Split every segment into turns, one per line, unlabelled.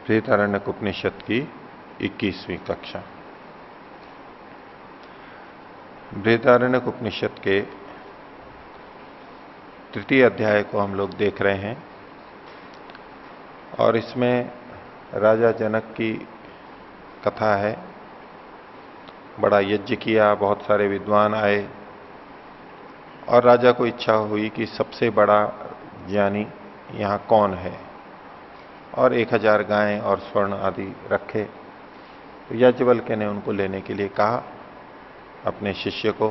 बृहदारण्यक उपनिषद की 21वीं कक्षा। बृहदारण्यक उपनिषद के तृतीय अध्याय को हम लोग देख रहे हैं और इसमें राजा जनक की कथा है। बड़ा यज्ञ किया, बहुत सारे विद्वान आए और राजा को इच्छा हुई कि सबसे बड़ा ज्ञानी यहां कौन है, और 1000 गायें और स्वर्ण आदि रखे। तो याज्ञवल्क्य ने उनको लेने के लिए कहा अपने शिष्य को।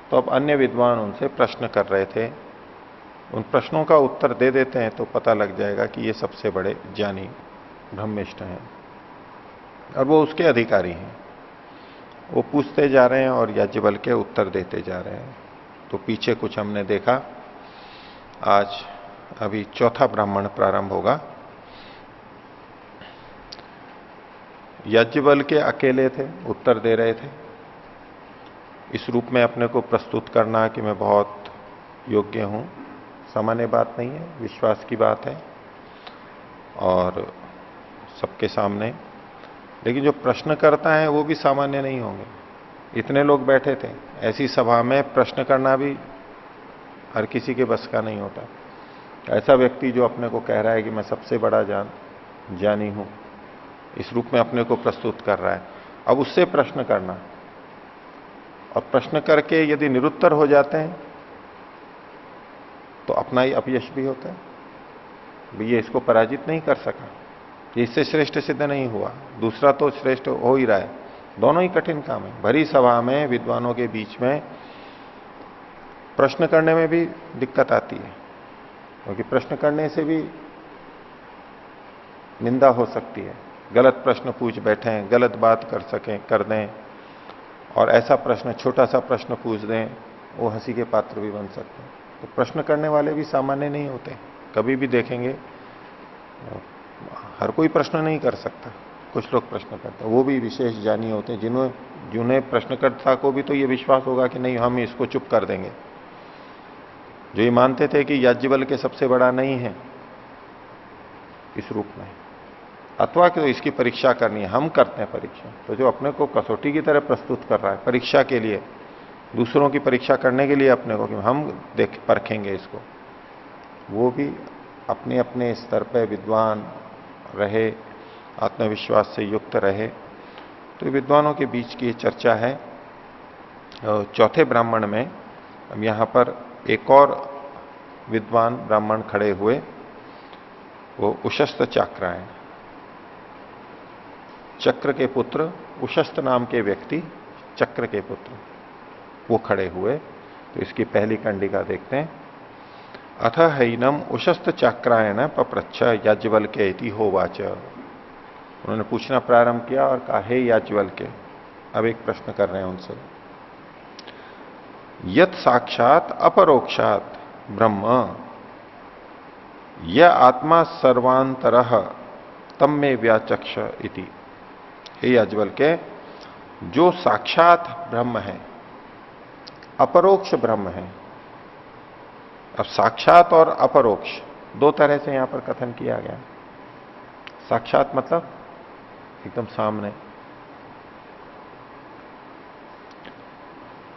तो अब अन्य विद्वान उनसे प्रश्न कर रहे थे। उन प्रश्नों का उत्तर दे देते हैं तो पता लग जाएगा कि ये सबसे बड़े ज्ञानी ब्रह्मनिष्ठ हैं और वो उसके अधिकारी हैं। वो पूछते जा रहे हैं और याज्ञवल्क्य उत्तर देते जा रहे हैं। तो पीछे कुछ हमने देखा। आज अभी चौथा ब्राह्मण प्रारंभ होगा। याज्ञवल्क्य अकेले थे, उत्तर दे रहे थे। इस रूप में अपने को प्रस्तुत करना कि मैं बहुत योग्य हूं, सामान्य बात नहीं है, विश्वास की बात है और सबके सामने। लेकिन जो प्रश्न करता है वो भी सामान्य नहीं होंगे। इतने लोग बैठे थे, ऐसी सभा में प्रश्न करना भी हर किसी के बस का नहीं होता। ऐसा व्यक्ति जो अपने को कह रहा है कि मैं सबसे बड़ा ज्ञानी हूं, इस रूप में अपने को प्रस्तुत कर रहा है, अब उससे प्रश्न करना और प्रश्न करके यदि निरुत्तर हो जाते हैं तो अपना ही अपयश भी होता है। ये इसको पराजित नहीं कर सका, इससे श्रेष्ठ सिद्ध नहीं हुआ, दूसरा तो श्रेष्ठ हो ही रहा है। दोनों ही कठिन काम है। भरी सभा में विद्वानों के बीच में प्रश्न करने में भी दिक्कत आती है, क्योंकि प्रश्न करने से भी निंदा हो सकती है। गलत प्रश्न पूछ बैठे, गलत बात कर दें, और ऐसा प्रश्न, छोटा सा प्रश्न पूछ दें, वो हंसी के पात्र भी बन सकते हैं। तो प्रश्न करने वाले भी सामान्य नहीं होते। कभी भी देखेंगे हर कोई प्रश्न नहीं कर सकता, कुछ लोग प्रश्न करते हैं, वो भी विशेष ज्ञानी होते हैं जिन्हें प्रश्नकर्ता को भी तो ये विश्वास होगा कि नहीं, हम इसको चुप कर देंगे। जो ये मानते थे कि याज्ञवल्क्य सबसे बड़ा नहीं है इस रूप में, अथवा कि तो इसकी परीक्षा करनी है, हम करते हैं परीक्षा। तो जो अपने को कसौटी की तरह प्रस्तुत कर रहा है परीक्षा के लिए, दूसरों की परीक्षा करने के लिए अपने को कि हम परखेंगे इसको, वो भी अपने अपने स्तर पर विद्वान रहे, आत्मविश्वास से युक्त रहे। तो विद्वानों के बीच की चर्चा है। चौथे ब्राह्मण में अब यहां पर एक और विद्वान ब्राह्मण खड़े हुए, वो उशस्त चाक्रायण, चक्र के पुत्र, उशस्त नाम के व्यक्ति चक्र के पुत्र, वो खड़े हुए। तो इसकी पहली कंडिका देखते हैं। अथ हैनम उशस्त चाक्रायण पप्रच्छ याज्ञवल्क्य इति होवाच। उन्होंने पूछना प्रारंभ किया और कहा, हे याज्ञवल्क्य। अब एक प्रश्न कर रहे हैं उनसे। यत् साक्षात अपरोक्षात ब्रह्म यह आत्मा सर्वांतरः तम में व्याचक्ष इति। हे याज्ञवल्क्य, जो साक्षात ब्रह्म है, अपरोक्ष ब्रह्म है। अब साक्षात और अपरोक्ष दो तरह से यहां पर कथन किया गया। साक्षात मतलब एकदम सामने,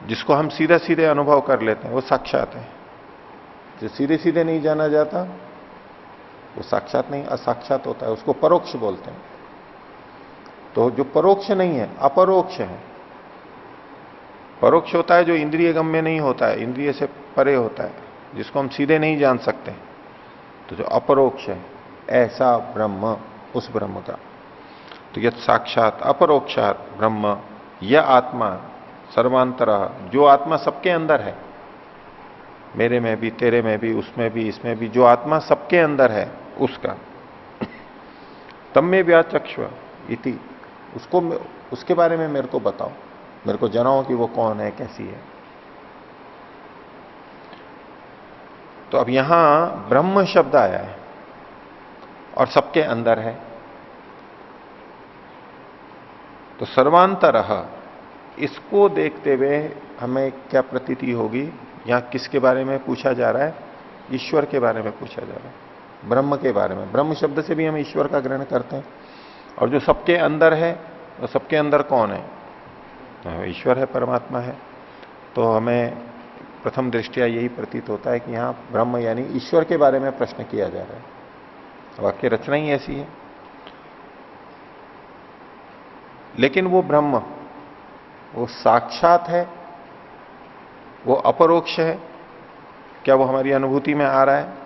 जिसको हम सीधे सीधे अनुभव कर लेते हैं, वो साक्षात है। जो सीधे सीधे नहीं जाना जाता वो साक्षात नहीं, असाक्षात होता है, उसको परोक्ष बोलते हैं। तो जो परोक्ष नहीं है, अपरोक्ष है। परोक्ष होता है जो इंद्रिय गम्य नहीं होता है, इंद्रिय से परे होता है, जिसको हम सीधे नहीं जान सकते। तो जो अपरोक्ष है, ऐसा ब्रह्म, उस ब्रह्म का। तो यह साक्षात अपरोक्षात ब्रह्म यह आत्मा सर्वांतरः, जो आत्मा सबके अंदर है, मेरे में भी, तेरे में भी, उसमें भी, इसमें भी, जो आत्मा सबके अंदर है उसका। तम में व्याचक्ष इति, उसको, उसके बारे में मेरे को बताओ, मेरे को जनाओ कि वो कौन है, कैसी है। तो अब यहां ब्रह्म शब्द आया है और सबके अंदर है। तो सर्वांतरः, इसको देखते हुए हमें क्या प्रतीति होगी, यहां किसके बारे में पूछा जा रहा है? ईश्वर के बारे में पूछा जा रहा है। ब्रह्म के बारे में। ब्रह्म शब्द से भी हम ईश्वर का ग्रहण करते हैं। और जो सबके अंदर है, तो सबके अंदर कौन है? तो ईश्वर है, परमात्मा है। तो हमें प्रथम दृष्टया यही प्रतीत होता है कि यहां ब्रह्म यानी ईश्वर के बारे में प्रश्न किया जा रहा है। वाक्य रचना ही ऐसी है। लेकिन वो ब्रह्म, वो साक्षात है, वो अपरोक्ष है, क्या वो हमारी अनुभूति में आ रहा है?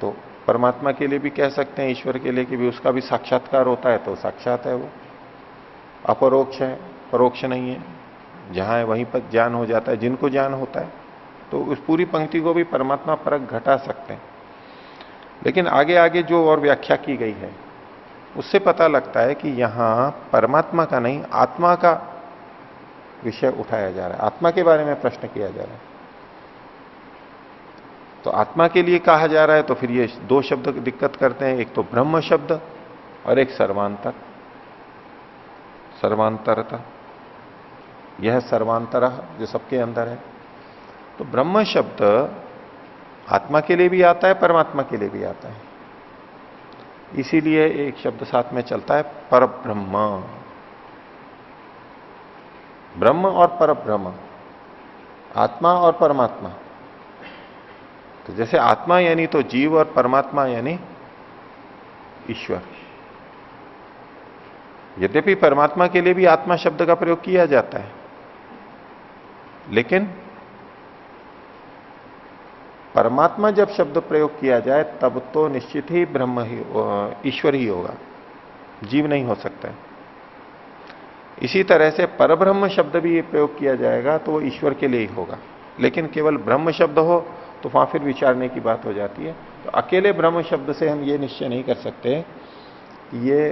तो परमात्मा के लिए भी कह सकते हैं, ईश्वर के लिए कि भी उसका भी साक्षात्कार होता है, तो साक्षात है वो। अपरोक्ष है, परोक्ष नहीं है। जहां है वहीं पर ज्ञान हो जाता है, जिनको ज्ञान होता है। तो उस पूरी पंक्ति को भी परमात्मा परक घटा सकते हैं। लेकिन आगे आगे जो और व्याख्या की गई है, उससे पता लगता है कि यहां परमात्मा का नहीं, आत्मा का विषय उठाया जा रहा है, आत्मा के बारे में प्रश्न किया जा रहा है। तो आत्मा के लिए कहा जा रहा है, तो फिर ये दो शब्द दिक्कत करते हैं। एक तो ब्रह्म शब्द और एक सर्वांतर, सर्वांतरता। यह सर्वांतर जो सबके अंदर है। तो ब्रह्म शब्द आत्मा के लिए भी आता है, परमात्मा के लिए भी आता है। इसीलिए एक शब्द साथ में चलता है, परब्रह्म। ब्रह्म और परब्रह्म, आत्मा और परमात्मा। तो जैसे आत्मा यानी तो जीव और परमात्मा यानी ईश्वर। यद्यपि परमात्मा के लिए भी आत्मा शब्द का प्रयोग किया जाता है, लेकिन परमात्मा जब शब्द प्रयोग किया जाए तब तो निश्चित ही ब्रह्म ही, ईश्वर ही होगा, जीव नहीं हो सकता है। इसी तरह से परब्रह्म शब्द भी प्रयोग किया जाएगा तो वो ईश्वर के लिए ही होगा। लेकिन केवल ब्रह्म शब्द हो तो वहां फिर विचारने की बात हो जाती है। तो अकेले ब्रह्म शब्द से हम ये निश्चय नहीं कर सकते कि ये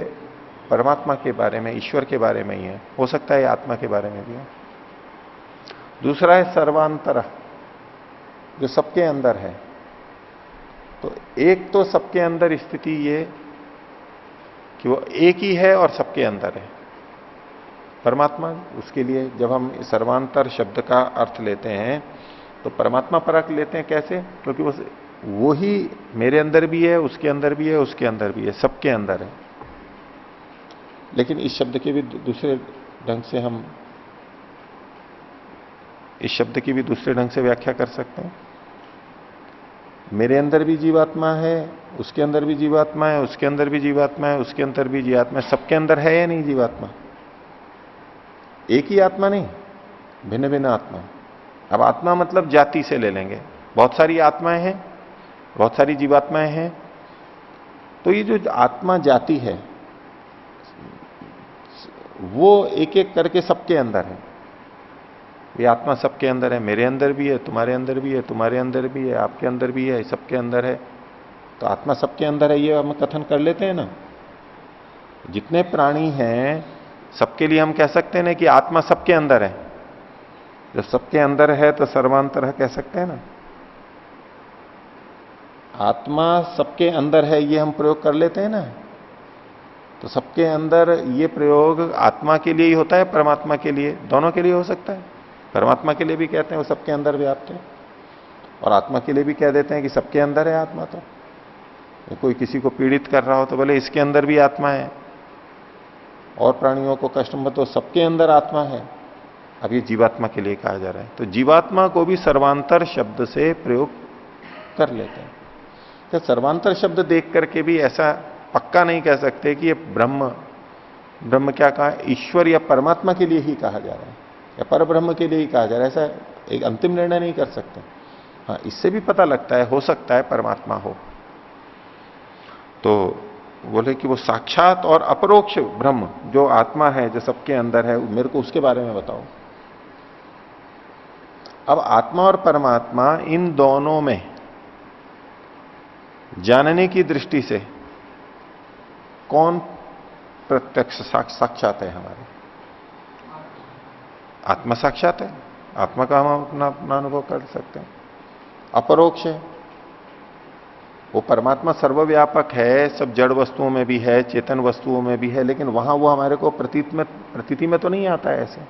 परमात्मा के बारे में, ईश्वर के बारे में ही है। हो सकता है आत्मा के बारे में भी है। दूसरा है सर्वांतर, जो सबके अंदर है। तो एक तो सबके अंदर स्थिति ये कि वो एक ही है और सबके अंदर है परमात्मा। उसके लिए जब हम सर्वांतर शब्द का अर्थ लेते हैं तो परमात्मा परक लेते हैं। कैसे? क्योंकि वो ही मेरे अंदर भी है, उसके अंदर भी है, उसके अंदर भी है, सबके अंदर है। लेकिन इस शब्द के भी दूसरे ढंग से हम इस शब्द की भी दूसरे ढंग से व्याख्या कर सकते हैं। मेरे अंदर भी जीवात्मा है, उसके अंदर भी जीवात्मा है, उसके अंदर भी जीवात्मा है, उसके अंदर भी जीवात्मा है। सबके अंदर है या नहीं जीवात्मा? एक ही आत्मा नहीं, भिन्न भिन्न आत्मा। अब आत्मा मतलब जाति से ले लेंगे, बहुत सारी आत्माएं हैं, बहुत सारी जीवात्माएं हैं। तो ये जो आत्मा जाति है वो एक एक करके सबके अंदर है। ये आत्मा सबके अंदर है, मेरे अंदर भी है, तुम्हारे अंदर भी है, तुम्हारे अंदर भी है, आपके अंदर भी है, सबके अंदर है। तो आत्मा सबके अंदर है, ये हम कथन कर लेते हैं ना। जितने प्राणी हैं सबके लिए हम कह सकते हैं ना कि आत्मा सबके अंदर है। जब सबके अंदर है तो सर्वांतर कह सकते हैं ना। आत्मा सबके अंदर है, ये हम प्रयोग कर लेते हैं ना। तो सबके अंदर ये प्रयोग आत्मा के लिए ही होता है, परमात्मा के लिए, दोनों के लिए हो सकता है। परमात्मा के लिए भी कहते हैं वो सबके अंदर व्याप्त है, और आत्मा के लिए भी कह देते हैं कि सबके अंदर है आत्मा। तो कोई किसी को पीड़ित कर रहा हो तो बोले इसके अंदर भी आत्मा है, और प्राणियों को कष्ट मत तो सबके अंदर आत्मा है। अब ये जीवात्मा के लिए कहा जा रहा है, तो जीवात्मा को भी सर्वांतर शब्द से प्रयोग कर लेते हैं। तो सर्वांतर शब्द देख करके भी ऐसा पक्का नहीं कह सकते कि ये ब्रह्म क्या कहा, ईश्वर या परमात्मा के लिए ही कहा जा रहा है या परब्रह्म के लिए ही कहा जा रहा है, ऐसा एक अंतिम निर्णय नहीं कर सकते। हाँ, इससे भी पता लगता है, हो सकता है परमात्मा हो। तो बोले कि वो साक्षात और अपरोक्ष ब्रह्म जो आत्मा है, जो सबके अंदर है, मेरे को उसके बारे में बताओ। अब आत्मा और परमात्मा इन दोनों में जानने की दृष्टि से कौन प्रत्यक्ष साक्षात है? हमारे आत्मा साक्षात है, आत्मा का हम अपना अनुभव कर सकते हैं। अपरोक्ष है, वो परमात्मा सर्वव्यापक है, सब जड़ वस्तुओं में भी है, चेतन वस्तुओं में भी है, लेकिन वहां वो हमारे को प्रतीति में तो नहीं आता है ऐसे।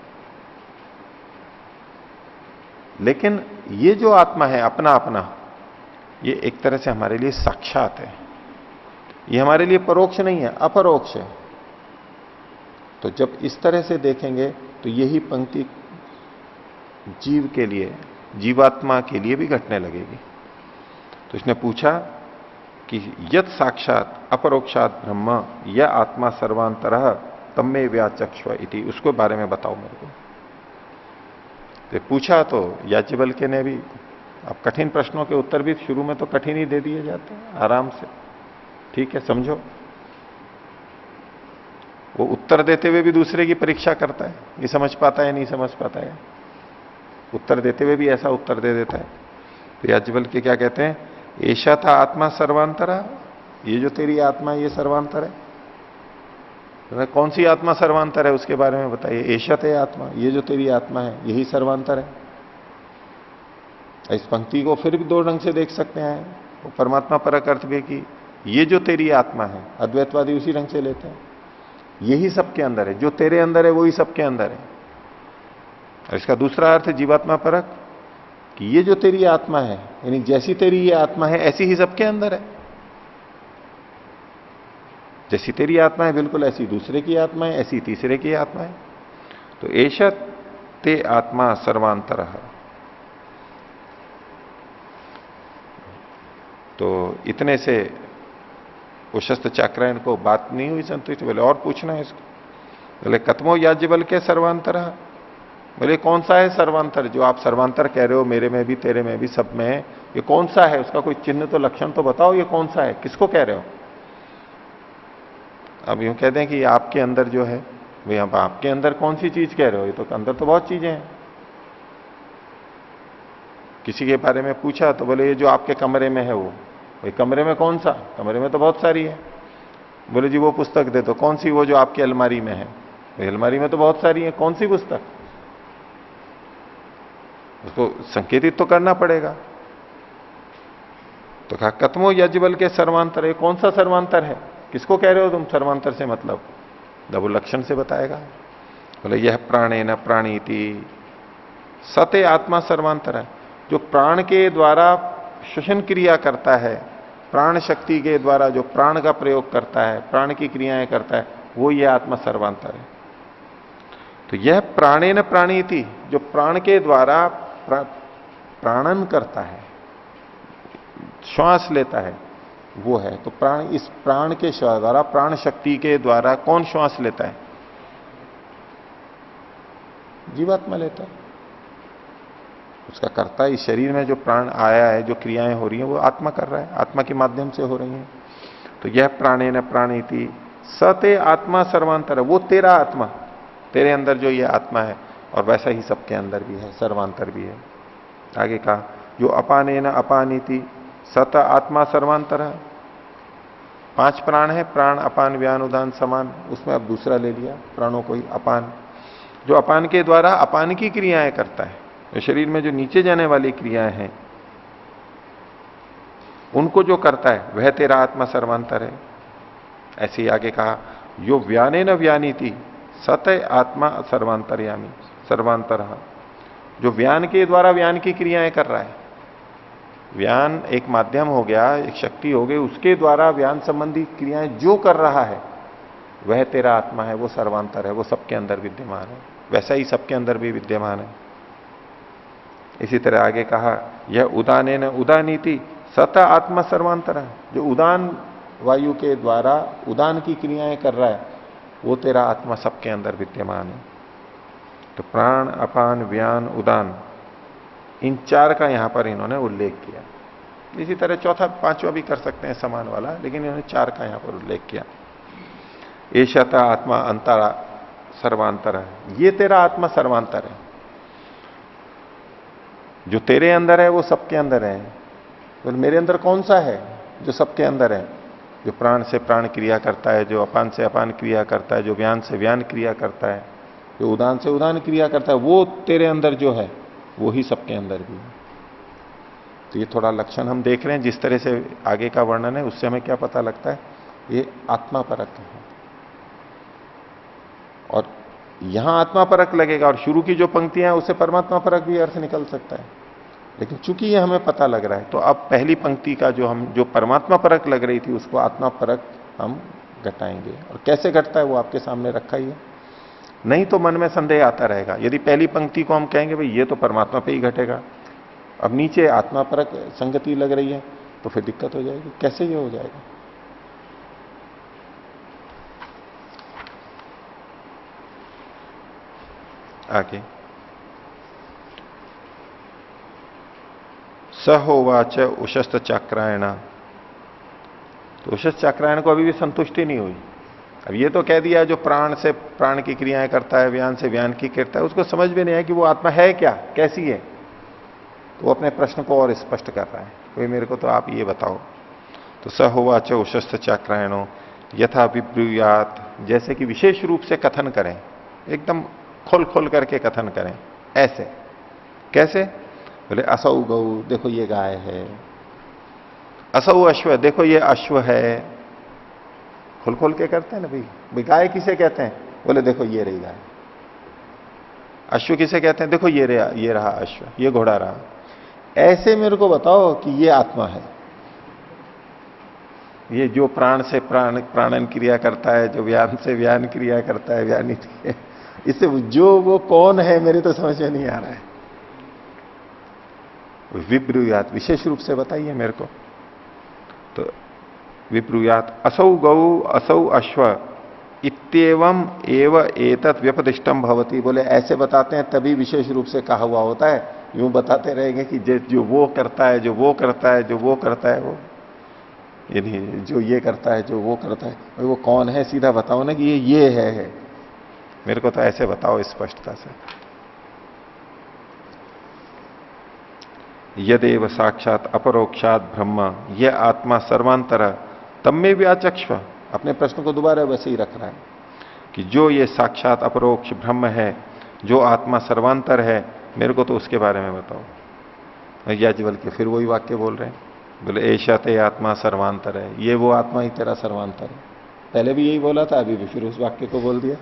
लेकिन ये जो आत्मा है अपना अपना, ये एक तरह से हमारे लिए साक्षात है। ये हमारे लिए परोक्ष नहीं है, अपरोक्ष है। तो जब इस तरह से देखेंगे तो यही पंक्ति जीव के लिए, जीवात्मा के लिए भी घटने लगेगी। तो इसने पूछा कि यत साक्षात अपरोक्षात ब्रह्म या आत्मा सर्वांतरः तम्मे व्याचक्ष्व इति, उसको बारे में बताओ मेरे को। तो पूछा तो याज्ञवल्क्य ने भी, अब कठिन प्रश्नों के उत्तर भी शुरू में तो कठिन ही दे दिए जाते हैं आराम से, ठीक है समझो। वो उत्तर देते हुए भी दूसरे की परीक्षा करता है, ये समझ पाता है नहीं समझ पाता है, उत्तर देते हुए भी ऐसा उत्तर दे देता है। तो याज्ञवल्क्य क्या कहते हैं, ऐशा था आत्मा सर्वांतरा, ये जो तेरी आत्मा है ये सर्वांतर है। तो कौन सी आत्मा सर्वांतर है उसके बारे में बताइए। ऐशत है आत्मा, ये जो तेरी आत्मा है यही सर्वांतर है। इस पंक्ति को फिर भी दो ढंग से देख सकते हैं, वो परमात्मा परक अर्थ भी कि ये जो तेरी आत्मा है, अद्वैतवादी उसी ढंग से लेते हैं, यही सबके अंदर है, जो तेरे अंदर है वही सबके अंदर है। और इसका दूसरा अर्थ जीवात्मा परक कि ये जो तेरी आत्मा है, यानी जैसी तेरी ये आत्मा है ऐसी ही सबके अंदर है। जैसी तेरी आत्मा है बिल्कुल ऐसी दूसरे की आत्मा है, ऐसी तीसरे की आत्मा है। तो एषत ते आत्मा सर्वांतरः। तो इतने से वो शस्त्र चाक्रायन को बात नहीं हुई संतुष्ट, बोले और पूछना है इसको। बोले कथमो याज्ञवल्क्य सर्वांतर, बोले कौन सा है सर्वांतर, जो आप सर्वांतर कह रहे हो मेरे में भी तेरे में भी सब में, ये कौन सा है, उसका कोई चिन्ह तो लक्षण तो बताओ, ये कौन सा है, किसको कह रहे हो। अब यूं कहते हैं कि आपके अंदर जो है, भाई आप आपके अंदर कौन सी चीज कह रहे हो, ये तो अंदर तो बहुत चीजें हैं। किसी के बारे में पूछा तो बोले ये जो आपके कमरे में है वो, भाई कमरे में कौन सा, कमरे में तो बहुत सारी है। बोले जी वो पुस्तक दे दो, कौन सी, वो जो आपकी अलमारी में है, भाई अलमारी में तो बहुत सारी है, कौन सी पुस्तक, उसको संकेतित तो करना पड़ेगा। तो कहा कथमो याज्ञवल्क्य सर्वांतर, ये कौन सा सर्वांतर है, किसको कह रहे हो तुम सर्वांतर से मतलब, जब वो लक्षण से बताएगा। बोले यह प्राणेन प्राणीति सते आत्मा सर्वांतर है, जो प्राण के द्वारा श्वसन क्रिया करता है, प्राण शक्ति के द्वारा जो प्राण का प्रयोग करता है, प्राण की क्रियाएं करता है, वो ये आत्मा सर्वांतर है। तो यह प्राणेन प्राणीति, जो प्राण के द्वारा प्राणन करता है, श्वास लेता है, वो है। तो प्राण, इस प्राण के द्वारा, प्राण शक्ति के द्वारा कौन श्वास लेता है, जीवात्मा लेता है। उसका कर्ता इस शरीर में जो प्राण आया है, जो क्रियाएं हो रही हैं, वो आत्मा कर रहा है, आत्मा के माध्यम से हो रही हैं। तो यह प्राणेन प्राणीति सते आत्मा सर्वांतर, वो तेरा आत्मा, तेरे अंदर जो ये आत्मा है, और वैसा ही सबके अंदर भी है, सर्वांतर भी है। आगे कहा जो अपानेन अपानीति सत आत्मा सर्वांतर है। 5 प्राण है, प्राण अपान व्यान उदान समान, उसमें अब दूसरा ले लिया प्राणों को ही, अपान, जो अपान के द्वारा अपान की क्रियाएं करता है, तो शरीर में जो नीचे जाने वाली क्रियाएं हैं उनको जो करता है वह तेरा आत्मा सर्वांतर है। ऐसे ही आगे कहा यो व्याने न व्यानीति सत आत्मा सर्वांतरयामी सर्वांतर, जो व्यान के द्वारा व्यान की क्रियाएं कर रहा है, व्यान एक माध्यम हो गया, एक शक्ति हो गई, उसके द्वारा व्यान संबंधी क्रियाएं जो कर रहा है वह तेरा आत्मा है, वो सर्वांतर है, वो सबके अंदर विद्यमान है, वैसा ही सबके अंदर भी विद्यमान है। इसी तरह आगे कहा यह उदाने न उदानीति सत आत्मा सर्वांतर है, जो उदान वायु के द्वारा उदान की क्रियाएं कर रहा है वो तेरा आत्मा सबके अंदर विद्यमान है। तो प्राण अपान व्यान उदान, इन 4 का यहां पर इन्होंने उल्लेख किया। इसी तरह चौथा 5वां भी कर सकते हैं समान वाला, लेकिन इन्होंने 4 का यहां पर उल्लेख किया। एशता आत्मा अंतरा सर्वांतर है, ये तेरा आत्मा सर्वांतर है, जो तेरे अंदर है वो सबके अंदर है। तो मेरे अंदर कौन सा है जो सबके अंदर है, जो प्राण से प्राण क्रिया करता है, जो अपान से अपान क्रिया करता है, जो व्यान से व्यान क्रिया करता है, जो उदान से उदान क्रिया करता है, वो तेरे अंदर जो है वो ही सबके अंदर भी है। तो ये थोड़ा लक्षण हम देख रहे हैं, जिस तरह से आगे का वर्णन है उससे हमें क्या पता लगता है, ये आत्मा परक है। और यहां आत्मा परक लगेगा, और शुरू की जो पंक्तियां हैं उससे परमात्मा परक भी अर्थ निकल सकता है। लेकिन चूंकि ये हमें पता लग रहा है, तो अब पहली पंक्ति का जो परमात्मा परक लग रही थी, उसको आत्मा परक हम घटाएंगे। और कैसे घटता है वो आपके सामने रखा ही है। नहीं तो मन में संदेह आता रहेगा। यदि पहली पंक्ति को हम कहेंगे भाई ये तो परमात्मा पे ही घटेगा, अब नीचे आत्मा परक संगति लग रही है, तो फिर दिक्कत हो जाएगी। कैसे ये हो जाएगा? आगे सहोवाच उशस्त चाक्रायण। तो उशस्त चाक्रायण को अभी भी संतुष्टि नहीं हुई। अब ये तो कह दिया जो प्राण से प्राण की क्रियाएं करता है, व्यान से व्यान की करता है, उसको समझ में नहीं आया कि वो आत्मा है क्या, कैसी है। तो वो अपने प्रश्न को और स्पष्ट कर रहा है, कोई मेरे को तो आप ये बताओ। तो सहोवाच उशस्त चाक्रायणो यथा विब्रूयात, जैसे कि विशेष रूप से कथन करें, एकदम खोल खोल करके कथन करें। ऐसे कैसे? बोले असौ गौ, देखो ये गाय है। असौ अश्व, देखो ये अश्व है। खोल खोल के करते हैं ना भाई गाय किसे कहते हैं? बोले देखो ये रही गाय। अश्व किसे कहते हैं? देखो ये रहा अश्व, ये घोड़ा रहा। ऐसे मेरे को बताओ कि ये आत्मा है, ये जो प्राण से प्राणन क्रिया करता है, जो व्यान से व्यान क्रिया करता है, व्यानिति है, इससे जो वो कौन है मेरे तो समझ में नहीं आ रहा है। विब्रूयात, विशेष रूप से बताइए मेरे को। तो विब्रूयात असौ गौ असौ अश्व इत्येवम एव एतत् व्यपदिष्टम भवति। बोले ऐसे बताते हैं तभी विशेष रूप से कहा हुआ होता है। यूं बताते रहेंगे कि जो वो करता है, जो वो करता है, जो वो करता है, वो ये नहीं, जो ये करता है, जो वो करता है, भाई वो कौन है सीधा बताओ ना कि ये है। मेरे को तो ऐसे बताओ स्पष्टता से। यदेव साक्षात अपरोक्षात ब्रह्म, यह आत्मा सर्वांतर तब में व्याचक्ष। अपने प्रश्न को दोबारा वैसे ही रख रहा है कि जो ये साक्षात अपरोक्ष ब्रह्म है, जो आत्मा सर्वांतर है, मेरे को तो उसके बारे में बताओ। याज्ञवल के फिर वही वाक्य बोल रहे हैं, बोले ऐशा ते आत्मा सर्वांतर है, ये वो आत्मा ही तेरा सर्वांतर है। पहले भी यही बोला था, अभी भी फिर उस वाक्य को बोल दिया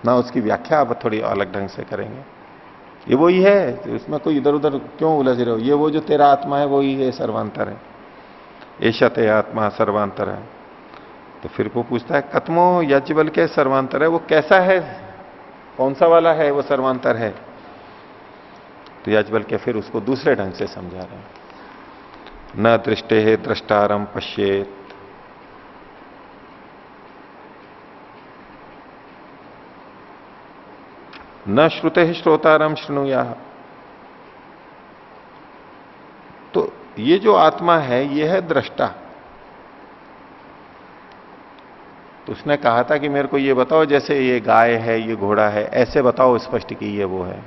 ना। उसकी व्याख्या आप थोड़ी अलग ढंग से करेंगे। ये वही है, तो इसमें कोई इधर उधर क्यों उलझ रहे हो? ये वो जो तेरा आत्मा है वही है, सर्वांतर है। ऐशा ते आत्मा सर्वांतर है। तो फिर वो पूछता है कत्मो याज्ञवल के सर्वांतर है, वो कैसा है, कौन सा वाला है वो सर्वांतर है? तो याज्ञवल के फिर उसको दूसरे ढंग से समझा रहे हैं। न दृष्टे है दृष्टारम पश्येत, न श्रुते श्रोतारम शृणुया। तो ये जो आत्मा है ये है दृष्टा। तो उसने कहा था कि मेरे को ये बताओ, जैसे ये गाय है, ये घोड़ा है, ऐसे बताओ स्पष्ट कि ये वो है।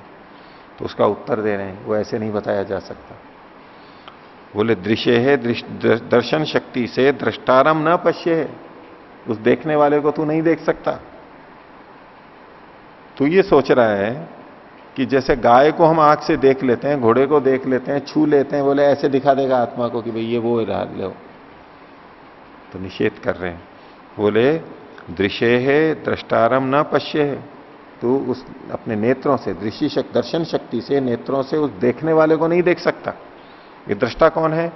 तो उसका उत्तर दे रहे हैं वो ऐसे नहीं बताया जा सकता। बोले दृश्य है, दर्शन शक्ति से दृष्टारम न पश्य है, उस देखने वाले को तू नहीं देख सकता। तो ये सोच रहा है कि जैसे गाय को हम आंख से देख लेते हैं, घोड़े को देख लेते हैं, छू लेते हैं, बोले ऐसे दिखा देगा आत्मा को कि भाई ये वो रहा लो। तो निषेध कर रहे हैं, बोले दृश्य है दृष्टारम न पश्य है, तो उस अपने नेत्रों से दर्शन शक्ति से नेत्रों से उस देखने वाले को नहीं देख सकता। ये दृष्टा कौन है?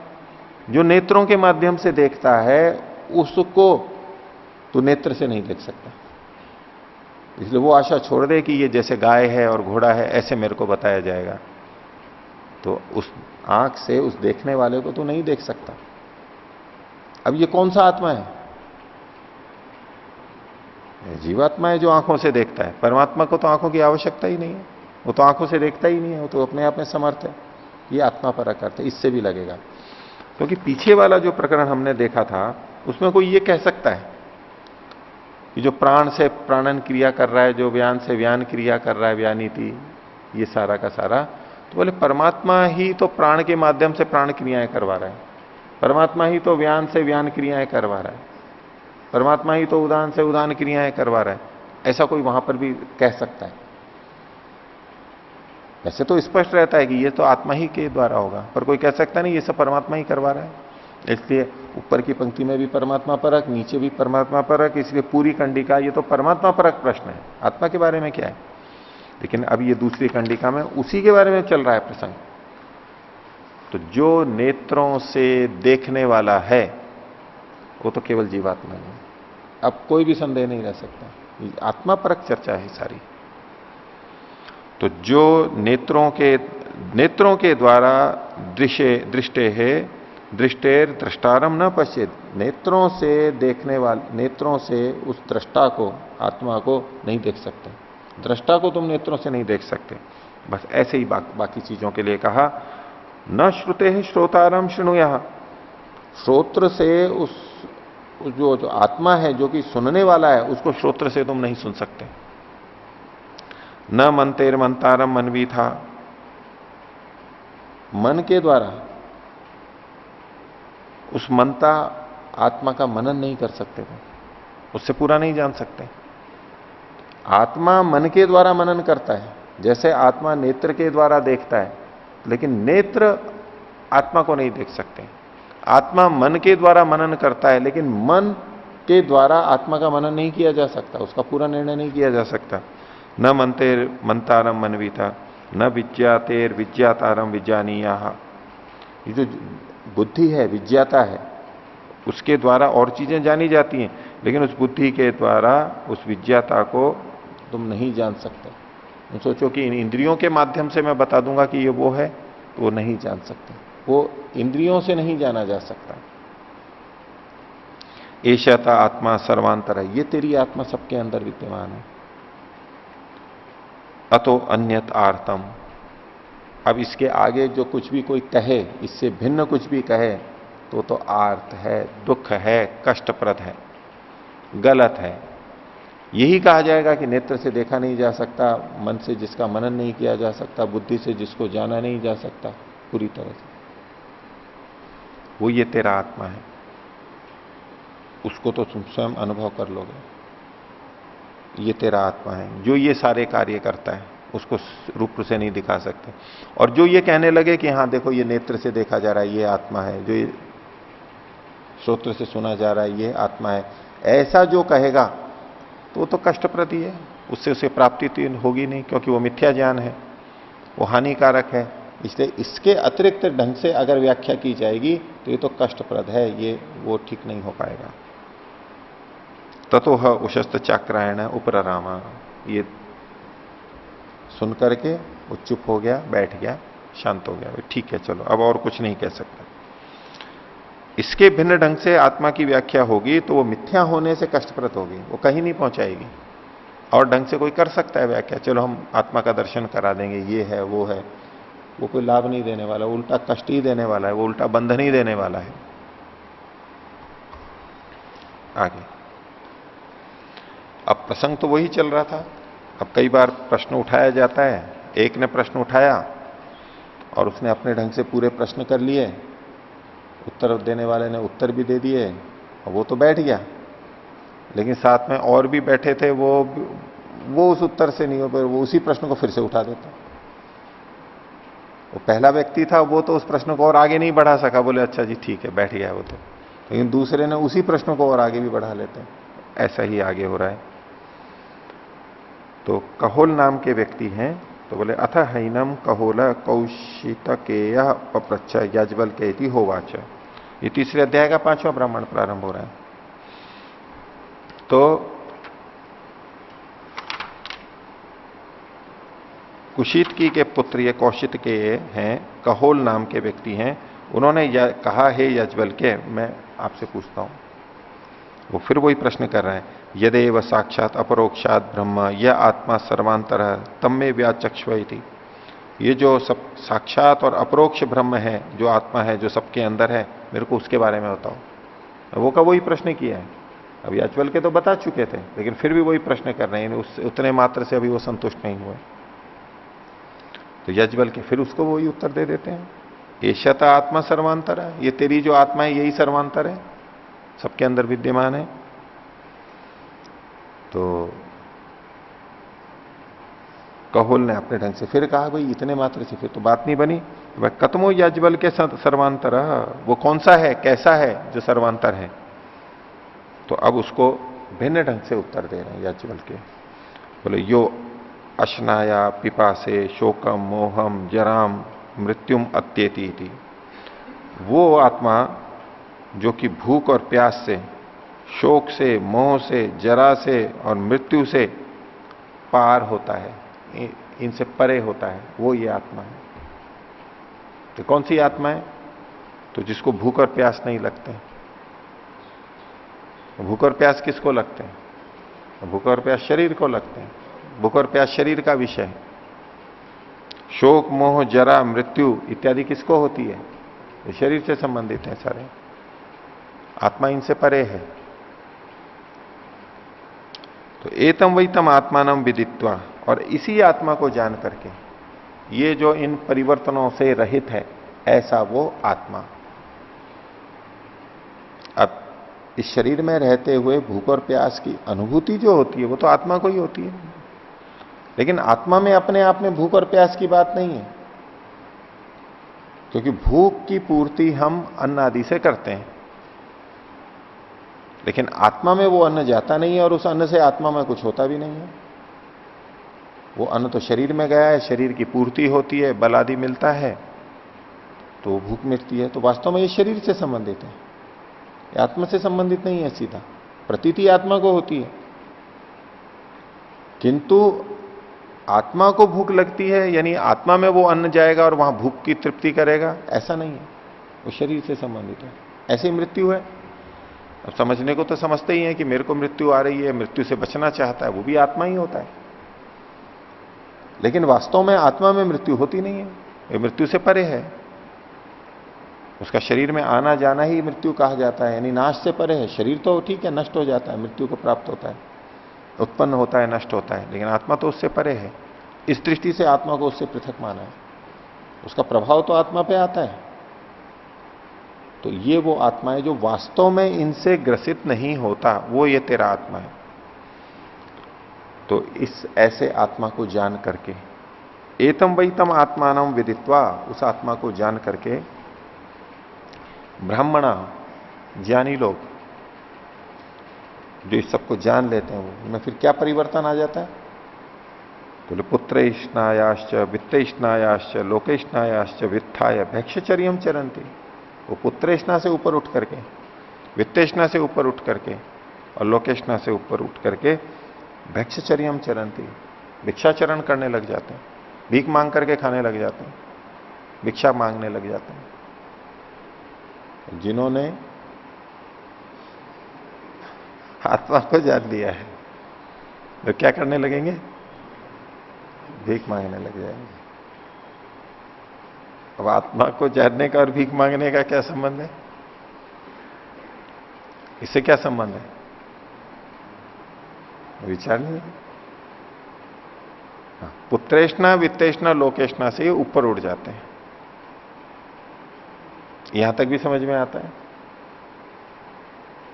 जो नेत्रों के माध्यम से देखता है उसको तो नेत्र से नहीं देख सकता। इसलिए वो आशा छोड़ दे कि ये जैसे गाय है और घोड़ा है ऐसे मेरे को बताया जाएगा। तो उस आंख से उस देखने वाले को तो नहीं देख सकता। अब ये कौन सा आत्मा है? जीवात्मा है जो आंखों से देखता है। परमात्मा को तो आंखों की आवश्यकता ही नहीं है, वो तो आंखों से देखता ही नहीं है, वो तो अपने आप में समर्थ है। ये आत्मा परक अर्थ है, इससे भी लगेगा। क्योंकि पीछे वाला जो प्रकरण हमने देखा था उसमें कोई ये कह सकता है कि जो प्राण से प्राणन क्रिया कर रहा है, जो व्यान से व्यान क्रिया कर रहा है, व्यानीति, ये सारा का सारा, तो बोले परमात्मा ही तो प्राण के माध्यम से प्राण क्रियाएं करवा रहा है, परमात्मा ही तो व्यान से व्यान क्रियाएं करवा रहा है, परमात्मा ही तो उदान से उदान क्रियाएं करवा रहा है। ऐसा कोई वहां पर भी कह सकता है? वैसे तो स्पष्ट रहता है कि ये तो आत्मा ही के द्वारा होगा, पर कोई कह सकता नहीं ये सब परमात्मा ही करवा रहा है। इसलिए ऊपर की पंक्ति में भी परमात्मा परक, नीचे भी परमात्मा परक, इसलिए पूरी कंडिका ये तो परमात्मा परक प्रश्न है, आत्मा के बारे में क्या है। लेकिन अब ये दूसरी कंडिका में उसी के बारे में चल रहा है प्रसंग। तो जो नेत्रों से देखने वाला है वो तो केवल जीवात्मा नहीं। अब कोई भी संदेह नहीं रह सकता, आत्मा परक चर्चा है सारी। तो जो नेत्रों के द्वारा दृष्टे है, दृष्टेर दृष्टारम न पश्चित, नेत्रों से देखने वाले, नेत्रों से उस दृष्टा को, आत्मा को नहीं देख सकते। दृष्टा को तुम नेत्रों से नहीं देख सकते। बस ऐसे ही बाकी चीजों के लिए कहा, न श्रुते है श्रोतारम शृणुया, श्रोत्र से उस जो आत्मा है जो कि सुनने वाला है, उसको श्रोत्र से तुम नहीं सुन सकते। न मनतेर मंतारम मनवी था, मन के द्वारा उस मनता आत्मा का मनन नहीं कर सकते थे, उससे पूरा नहीं जान सकते। आत्मा मन के द्वारा मनन करता है, जैसे आत्मा नेत्र के द्वारा देखता है, लेकिन नेत्र आत्मा को नहीं देख सकते। आत्मा मन के द्वारा मनन करता है, लेकिन मन के द्वारा आत्मा का मनन नहीं किया जा सकता, उसका पूरा निर्णय नहीं किया जा सकता। न मनतेर मंतारम मनवीता, न विज्ञातेर विज्ञातारम विज्ञानीया, ये जो बुद्धि है, विज्ञाता है, उसके द्वारा और चीजें जानी जाती हैं, लेकिन उस बुद्धि के द्वारा उस विज्ञाता को तुम नहीं जान सकते। सोचो कि इन इंद्रियों के माध्यम से मैं बता दूंगा कि ये वो है, तो वो नहीं जान सकते, वो इंद्रियों से नहीं जाना जा सकता। एशता आत्मा सर्वांतर है, ये तेरी आत्मा सबके अंदर विद्यमान है। अतो अन्यत आर्तम, अब इसके आगे जो कुछ भी कोई कहे, इससे भिन्न कुछ भी कहे, तो आर्त है, दुख है, कष्टप्रद है, गलत है। यही कहा जाएगा कि नेत्र से देखा नहीं जा सकता, मन से जिसका मनन नहीं किया जा सकता, बुद्धि से जिसको जाना नहीं जा सकता पूरी तरह से, वो ये तेरा आत्मा है, उसको तो तुम स्वयं अनुभव कर लोगे। ये तेरा आत्मा है जो ये सारे कार्य करता है, उसको रूप से नहीं दिखा सकते। और जो ये कहने लगे कि हाँ देखो ये नेत्र से देखा जा रहा है, ये आत्मा है, जो ये श्रोत्र से सुना जा रहा है, ये आत्मा है, ऐसा जो कहेगा तो वो तो कष्टप्रद ही है, उससे उसे प्राप्ति तो होगी नहीं, क्योंकि वो मिथ्या ज्ञान है, वो हानिकारक है। इसलिए इसके अतिरिक्त ढंग से अगर व्याख्या की जाएगी तो ये तो कष्टप्रद है, ये वो ठीक नहीं हो पाएगा। ततोह उशस्त चाक्रायण उपरामा, ये सुन करके वो चुप हो गया, बैठ गया, शांत हो गया, ठीक है चलो अब और कुछ नहीं कह सकता। इसके भिन्न ढंग से आत्मा की व्याख्या होगी तो वो मिथ्या होने से कष्टप्रद होगी, वो कहीं नहीं पहुंचाएगी। और ढंग से कोई कर सकता है व्याख्या, चलो हम आत्मा का दर्शन करा देंगे, ये है वो है, वो कोई लाभ नहीं देने वाला, उल्टा कष्ट ही देने वाला है, वो उल्टा बंधन ही देने वाला है। आगे अब प्रसंग तो वही चल रहा था। अब कई बार प्रश्न उठाया जाता है, एक ने प्रश्न उठाया और उसने अपने ढंग से पूरे प्रश्न कर लिए, उत्तर देने वाले ने उत्तर भी दे दिए और वो तो बैठ गया, लेकिन साथ में और भी बैठे थे, वो उस उत्तर से नहीं हो पाए, वो उसी प्रश्न को फिर से उठा देता। वो पहला व्यक्ति था, वो तो उस प्रश्न को और आगे नहीं बढ़ा सका, बोले अच्छा जी ठीक है, बैठ गया वो तो, लेकिन दूसरे ने उसी प्रश्न को और आगे भी बढ़ा लेते। ऐसा ही आगे हो रहा है। तो कहोल नाम के व्यक्ति हैं, तो बोले अथ हैनम कहोल कौशितकेय पप्रच्छ याज्वल के होवाच। ये तीसरे अध्याय का 5वां ब्राह्मण प्रारंभ हो रहा है। तो कुशितकी के पुत्र ये कौशित के हैं, कहोल नाम के व्यक्ति हैं, उन्होंने कहा है याज्वल के, मैं आपसे पूछता हूं, वो फिर वही प्रश्न कर रहे हैं, यदेव साक्षात अपरोक्षात ब्रह्म यह आत्मा सर्वांतर तम में व्याचक्ष्वई थी। ये जो सब साक्षात और अपरोक्ष ब्रह्म है, जो आत्मा है, जो सबके अंदर है, मेरे को उसके बारे में बताओ। वो का वही प्रश्न किया है। अब याज्वल के तो बता चुके थे, लेकिन फिर भी वही प्रश्न कर रहे हैं, उतने मात्र से अभी वो संतुष्ट नहीं हुए। तो याज्वल के फिर उसको वही उत्तर दे देते हैं, एशता आत्मा सर्वांतर है, ये तेरी जो आत्मा है यही सर्वांतर है, सबके अंदर विद्यमान है। तो कहोल ने अपने ढंग से फिर कहा, भाई इतने मात्र से फिर तो बात नहीं बनी, भाई कतमो याज्वल के सर्वांतर, वो कौन सा है, कैसा है जो सर्वांतर है। तो अब उसको भिन्न ढंग से उत्तर दे रहे हैं याज्वल के, बोले यो अशनाया पिपासे शोकम मोहम जराम मृत्युम अत्येति। वो आत्मा जो कि भूख और प्यास से, शोक से, मोह से, जरा से और मृत्यु से पार होता है, इनसे परे होता है, वो ये आत्मा है। तो कौन सी आत्मा है? तो जिसको भूख और प्यास नहीं लगते। भूख और प्यास किसको लगते हैं? भूख और प्यास शरीर को लगते हैं। भूख और प्यास शरीर का विषय है। शोक, मोह, जरा, मृत्यु इत्यादि किसको होती है? ये शरीर से संबंधित है सारे। आत्मा इनसे परे है। तो एतम वैतम आत्मानम विदित्वा, और इसी आत्मा को जान करके, ये जो इन परिवर्तनों से रहित है, ऐसा वो आत्मा। अब इस शरीर में रहते हुए भूख और प्यास की अनुभूति जो होती है वो तो आत्मा को ही होती है, लेकिन आत्मा में अपने आप में भूख और प्यास की बात नहीं है, क्योंकि भूख की पूर्ति हम अन्न आदि से करते हैं, लेकिन आत्मा में वो अन्न जाता नहीं है और उस अन्न से आत्मा में कुछ होता भी नहीं है। वो अन्न तो शरीर में गया है, शरीर की पूर्ति होती है, बल आदि मिलता है, तो भूख मिटती है। तो वास्तव में ये शरीर से संबंधित है, आत्मा से संबंधित नहीं है सीधा। प्रतीति आत्मा को होती है, किंतु आत्मा को भूख लगती है, यानी आत्मा में वो अन्न जाएगा और वहां भूख की तृप्ति करेगा, ऐसा नहीं है। वो शरीर से संबंधित है। ऐसी मृत्यु है। अब समझने को तो समझते ही हैं कि मेरे को मृत्यु आ रही है, मृत्यु से बचना चाहता है, वो भी आत्मा ही होता है, लेकिन वास्तव में आत्मा में मृत्यु होती नहीं है, ये मृत्यु से परे है। उसका शरीर में आना जाना ही मृत्यु कहा जाता है, यानी नाश से परे है। शरीर तो ठीक है, नष्ट हो जाता है, मृत्यु को प्राप्त होता है, उत्पन्न होता है, नष्ट होता है, लेकिन आत्मा तो उससे परे है। इस दृष्टि से आत्मा को उससे पृथक माना है। उसका प्रभाव तो आत्मा पे आता है। तो ये वो आत्मा है जो वास्तव में इनसे ग्रसित नहीं होता, वो ये तेरा आत्मा है। तो इस ऐसे आत्मा को जान करके, एतम वैतम आत्मानम विदित्वा, उस आत्मा को जान करके ब्राह्मणा, ज्ञानी लोग जो इस सबको जान लेते हैं, वो उनमें फिर क्या परिवर्तन आ जाता है? बोले पुत्र स्नायाश्च, वित्त स्नायाश्च, लोक स्नायाश्च, वित्थाय भैक्षचर्यम चरंती। वो पुत्रेष्णा से ऊपर उठ करके, वित्तेष्णा से ऊपर उठ करके और लोकेष्णा से ऊपर उठ करके भैक्षचर्यम चरंती, भिक्षाचरण करने लग जाते हैं, भीख मांग करके खाने लग जाते हैं, भिक्षा मांगने लग जाते हैं। जिन्होंने आत्मा को जान लिया है तो क्या करने लगेंगे? भीख मांगने लग जाएंगे। अब आत्मा को जानने का और भीख मांगने का क्या संबंध है? इससे क्या संबंध है? विचार नहीं है। पुत्रेष्णा, वित्तेष्णा, लोकेष्णा से ऊपर उठ जाते हैं। यहां तक भी समझ में आता है?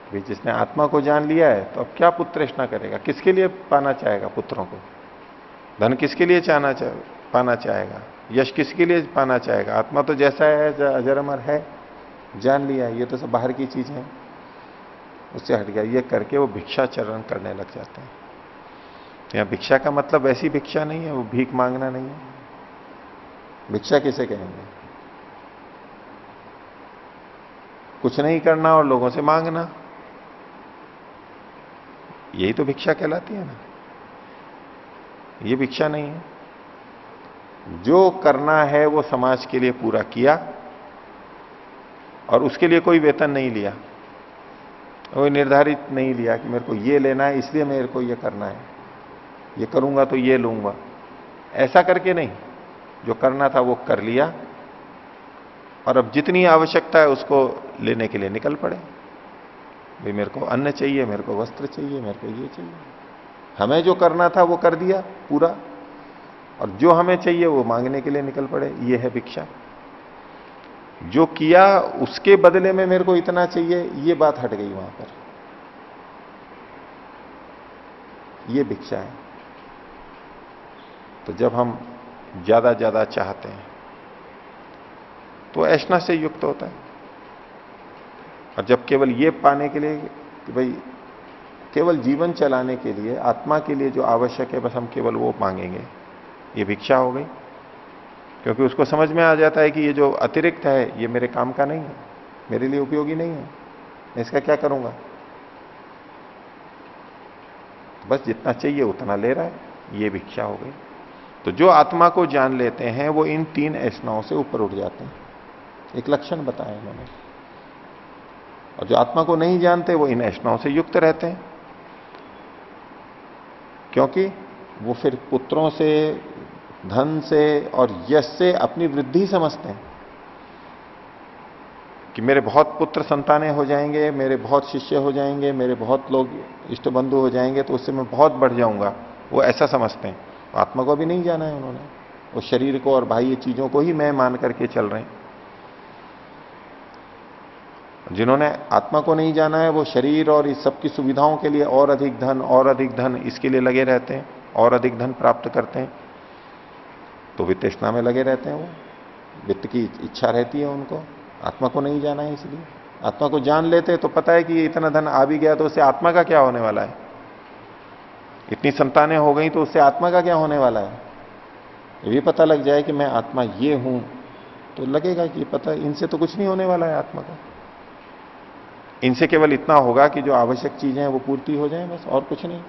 भाई जिसने आत्मा को जान लिया है तो अब क्या पुत्रेष्णा करेगा? किसके लिए पाना चाहेगा पुत्रों को? धन किसके लिए पाना चाहेगा? यश किसके लिए पाना चाहेगा? आत्मा तो जैसा है, अजर अमर है, जान लिया, ये तो सब बाहर की चीज है, उससे हट गया। ये करके वो भिक्षाचरण करने लग जाते हैं। यहां भिक्षा का मतलब वैसी भिक्षा नहीं है, वो भीख मांगना नहीं है। भिक्षा किसे कहेंगे? कुछ नहीं करना और लोगों से मांगना, यही तो भिक्षा कहलाती है ना। ये भिक्षा नहीं है। जो करना है वो समाज के लिए पूरा किया और उसके लिए कोई वेतन नहीं लिया, कोई निर्धारित नहीं लिया कि मेरे को ये लेना है इसलिए मेरे को ये करना है, ये करूंगा तो ये लूंगा, ऐसा करके नहीं। जो करना था वो कर लिया और अब जितनी आवश्यकता है उसको लेने के लिए निकल पड़े। भाई मेरे को अन्न चाहिए, मेरे को वस्त्र चाहिए, मेरे को ये चाहिए। हमें जो करना था वो कर दिया पूरा, और जो हमें चाहिए वो मांगने के लिए निकल पड़े। ये है भिक्षा। जो किया उसके बदले में मेरे को इतना चाहिए, ये बात हट गई वहां पर। ये भिक्षा है। तो जब हम ज्यादा ज्यादा चाहते हैं तो ऐशना से युक्त होता है, और जब केवल ये पाने के लिए कि भाई केवल जीवन चलाने के लिए, आत्मा के लिए जो आवश्यक है बस हम केवल वो मांगेंगे, ये भिक्षा हो गई। क्योंकि उसको समझ में आ जाता है कि ये जो अतिरिक्त है ये मेरे काम का नहीं है, मेरे लिए उपयोगी नहीं है, मैं इसका क्या करूंगा। बस जितना चाहिए उतना ले रहा है, ये भिक्षा हो गई। तो जो आत्मा को जान लेते हैं वो इन 3 ऐसनाओं से ऊपर उठ जाते हैं, एक लक्षण बताया इन्होंने। और जो आत्मा को नहीं जानते वो इन ऐसनाओं से युक्त रहते हैं, क्योंकि वो फिर पुत्रों से, धन से और यश से अपनी वृद्धि समझते हैं कि मेरे बहुत पुत्र संतानें हो जाएंगे, मेरे बहुत शिष्य हो जाएंगे, मेरे बहुत लोग इष्ट बंधु हो जाएंगे, तो उससे मैं बहुत बढ़ जाऊंगा, वो ऐसा समझते हैं। आत्मा को भी नहीं जाना है उन्होंने, वो शरीर को और बाह्य चीजों को ही मैं मान करके चल रहे हैं। जिन्होंने आत्मा को नहीं जाना है वो शरीर और इस सबकी सुविधाओं के लिए और अधिक धन, और अधिक धन, इसके लिए लगे रहते हैं, और अधिक धन प्राप्त करते हैं, तो वित्तृष्णा में लगे रहते हैं। वो वित्त की इच्छा रहती है उनको, आत्मा को नहीं जाना है। इसलिए आत्मा को जान लेते हैं तो पता है कि इतना धन आ भी गया तो उससे आत्मा का क्या होने वाला है, इतनी संतानें हो गई तो उससे आत्मा का क्या होने वाला है। ये भी पता लग जाए कि मैं आत्मा ये हूं, तो लगेगा कि पता इनसे तो कुछ नहीं होने वाला है आत्मा का। इनसे केवल इतना होगा कि जो आवश्यक चीजें हैं वो पूर्ति हो जाए, बस, और कुछ नहीं।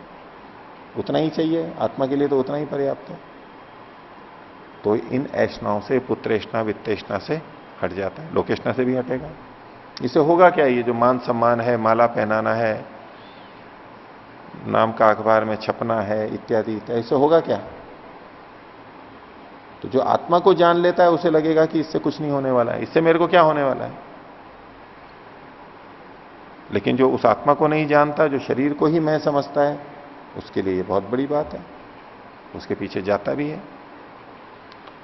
उतना ही चाहिए आत्मा के लिए, तो उतना ही पर्याप्त है। तो इन ऐष्णाओं से, पुत्रेष्णा वित्तेष्णा से हट जाता है, लोकेष्णा से भी हटेगा। इससे होगा क्या, ये जो मान सम्मान है, माला पहनाना है, नाम का अखबार में छपना है, इत्यादि इत्यादि, इससे होगा क्या। तो जो आत्मा को जान लेता है उसे लगेगा कि इससे कुछ नहीं होने वाला है, इससे मेरे को क्या होने वाला है। लेकिन जो उस आत्मा को नहीं जानता, जो शरीर को ही मैं समझता है, उसके लिए ये बहुत बड़ी बात है, उसके पीछे जाता भी है।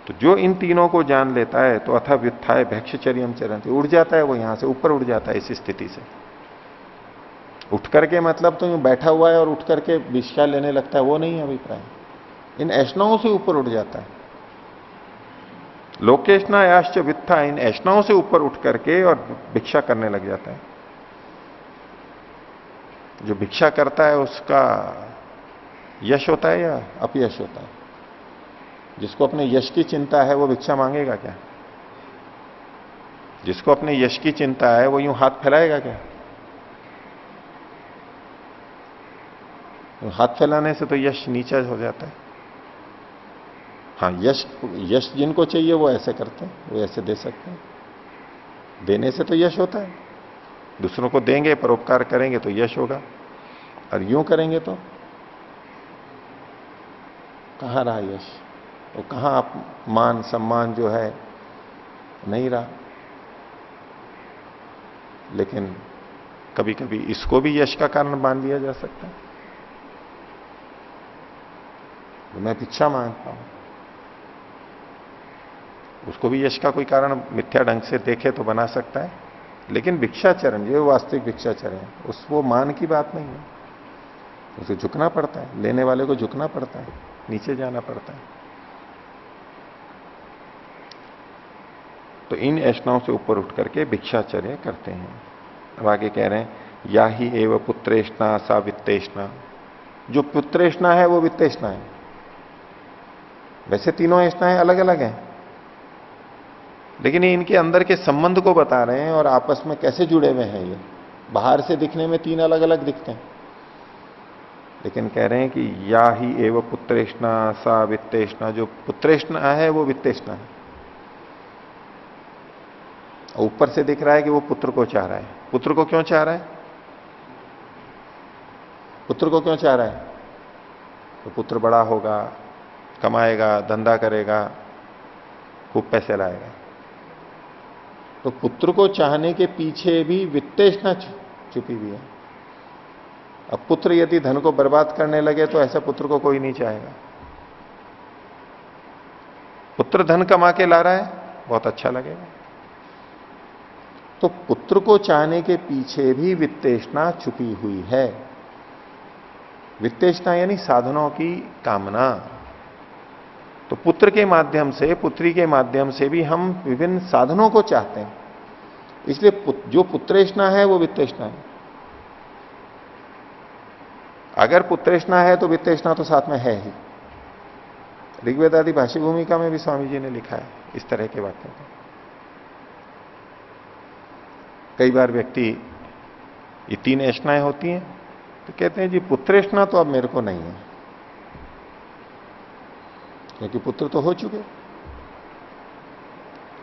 तो जो इन तीनों को जान लेता है तो अथ व्युत्थाय भैक्षचर्यम चरन्ति, उड़ जाता है वो, यहां से ऊपर उड़ जाता है इस स्थिति से। उठ करके मतलब तो यूं बैठा हुआ है और उठ करके भिक्षा लेने लगता है, वो नहीं है अभिप्राय। इन ऐष्णाओं से ऊपर उठ जाता है। लोकेष्णायाश्च वित्था, इन ऐष्णाओं से ऊपर उठ करके और भिक्षा करने लग जाता है। जो भिक्षा करता है उसका यश होता है या अपयश होता है। जिसको अपने यश की चिंता है वो भिक्षा मांगेगा क्या। जिसको अपने यश की चिंता है वो यूं हाथ फैलाएगा क्या। तो हाथ फैलाने से तो यश नीचा हो जाता है। हाँ, यश यश जिनको चाहिए वो ऐसे करते हैं, वो ऐसे दे सकते हैं। देने से तो यश होता है, दूसरों को देंगे, परोपकार करेंगे तो यश होगा, और यूं करेंगे तो कहां रहा यश, तो कहां आप मान सम्मान जो है नहीं रहा। लेकिन कभी कभी इसको भी यश का कारण मान लिया जा सकता है। मैं भिक्षा मांगता हूं, उसको भी यश का कोई कारण मिथ्या ढंग से देखे तो बना सकता है। लेकिन भिक्षाचरण जो वास्तविक भिक्षाचरण है, उस वो मान की बात नहीं है। उसे झुकना पड़ता है, लेने वाले को झुकना पड़ता है, नीचे जाना पड़ता है। तो इन ऐष्णाओं से ऊपर उठ करके भिक्षाचर्य करते हैं। अब आगे कह रहे हैं या ही एव पुत्रेष्णा सा वित्तेष्णा, जो पुत्रेष्णा है वो वित्तेष्णा है। वैसे तीनों ऐष्णाएं अलग अलग हैं, लेकिन ये इनके अंदर के संबंध को बता रहे हैं और आपस में कैसे जुड़े हुए हैं। ये बाहर से दिखने में तीन अलग अलग दिखते हैं, लेकिन कह रहे हैं कि या ही एव पुत्रेष्णा सा वित्तेष्णा, जो पुत्रेष्णा है वो वित्तेष्णा है। ऊपर से दिख रहा है कि वो पुत्र को चाह रहा है। पुत्र को क्यों चाह रहा है, पुत्र को क्यों चाह रहा है। तो पुत्र बड़ा होगा, कमाएगा, धंधा करेगा, खूब पैसे लाएगा। तो पुत्र को चाहने के पीछे भी वित्तेष्णा छुपी हुई है। अब पुत्र यदि धन को बर्बाद करने लगे तो ऐसा पुत्र को कोई नहीं चाहेगा। पुत्र धन कमा के ला रहा है, बहुत अच्छा लगेगा। तो पुत्र को चाहने के पीछे भी वित्तेष्णा छुपी हुई है। वित्तेष्णा यानी साधनों की कामना। तो पुत्र के माध्यम से, पुत्री के माध्यम से भी हम विभिन्न साधनों को चाहते हैं। इसलिए जो पुत्रेष्णा है वो वित्तेष्णा है। अगर पुत्रेष्णा है तो वित्तेष्णा तो साथ में है ही। ऋग्वेद आदि भाष्य भूमिका में भी स्वामी जी ने लिखा है इस तरह के वाक्यों को। कई बार व्यक्ति, ये 3 ऐष्णाएं होती हैं, तो कहते हैं जी पुत्रेष्णा तो अब मेरे को नहीं है, क्योंकि पुत्र तो हो चुके,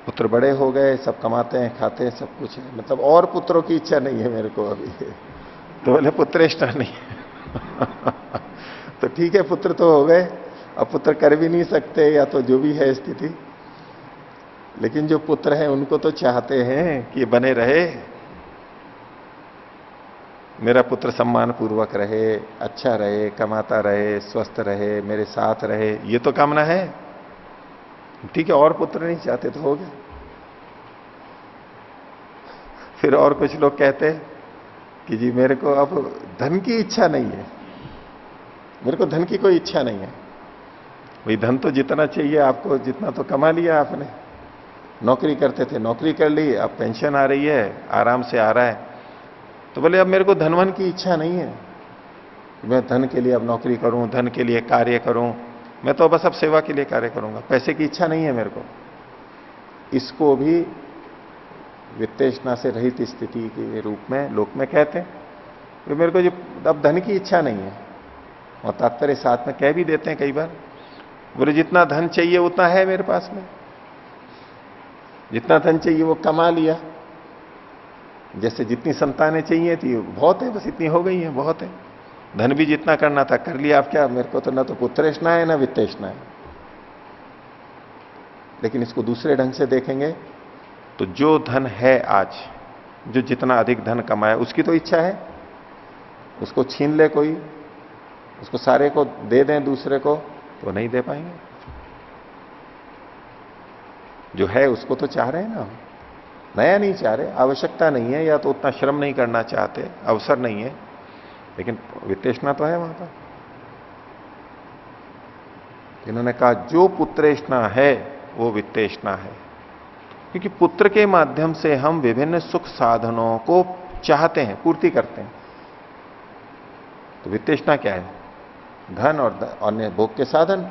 पुत्र बड़े हो गए, सब कमाते हैं, खाते हैं, सब कुछ है, मतलब और पुत्रों की इच्छा नहीं है मेरे को अभी। तो बोले पुत्रेष्णा नहीं है। तो ठीक है, पुत्र तो हो गए, अब पुत्र कर भी नहीं सकते, या तो जो भी है स्थिति, लेकिन जो पुत्र हैं उनको तो चाहते हैं कि बने रहे, मेरा पुत्र सम्मान पूर्वक रहे, अच्छा रहे, कमाता रहे, स्वस्थ रहे, मेरे साथ रहे, ये तो कामना है। ठीक है, और पुत्र नहीं चाहते तो हो गया। फिर और कुछ लोग कहते हैं कि जी मेरे को अब धन की इच्छा नहीं है, मेरे को धन की कोई इच्छा नहीं है। भाई धन तो जितना चाहिए आपको, जितना तो कमा लिया आपने, नौकरी करते थे, नौकरी कर ली, अब पेंशन आ रही है, आराम से आ रहा है, तो बोले अब मेरे को धनवन की इच्छा नहीं है, मैं धन के लिए अब नौकरी करूं, धन के लिए कार्य करूं, मैं तो बस अब सेवा के लिए कार्य करूंगा, पैसे की इच्छा नहीं है मेरे को। इसको भी वित्तेषणा से रहित स्थिति के रूप में लोक में कहते हैं कि मेरे को जो अब धन की इच्छा नहीं है। और तात्पर्य साथ में कह भी देते हैं कई बार, बोले जितना धन चाहिए उतना है मेरे पास में, जितना धन चाहिए वो कमा लिया, जैसे जितनी संतानें चाहिए थी बहुत है, बस इतनी हो गई है, बहुत है, धन भी जितना करना था कर लिया, अब क्या मेरे को तो ना तो पुत्रेष्णा है ना वित्तेषणा है। लेकिन इसको दूसरे ढंग से देखेंगे तो जो धन है आज, जो जितना अधिक धन कमाए उसकी तो इच्छा है, उसको छीन ले कोई, उसको सारे को दे दें दूसरे को, तो नहीं दे पाएंगे। जो है उसको तो चाह रहे हैं ना, नया नहीं चाह रहे, आवश्यकता नहीं है, या तो उतना श्रम नहीं करना चाहते, अवसर नहीं है, लेकिन वित्तेषणा तो है वहां पर। इन्होंने कहा जो पुत्रेष्णा है वो वित्तेषणा है, क्योंकि पुत्र के माध्यम से हम विभिन्न सुख साधनों को चाहते हैं, पूर्ति करते हैं। तो वित्तेषणा क्या है? धन और अन्य भोग के साधन,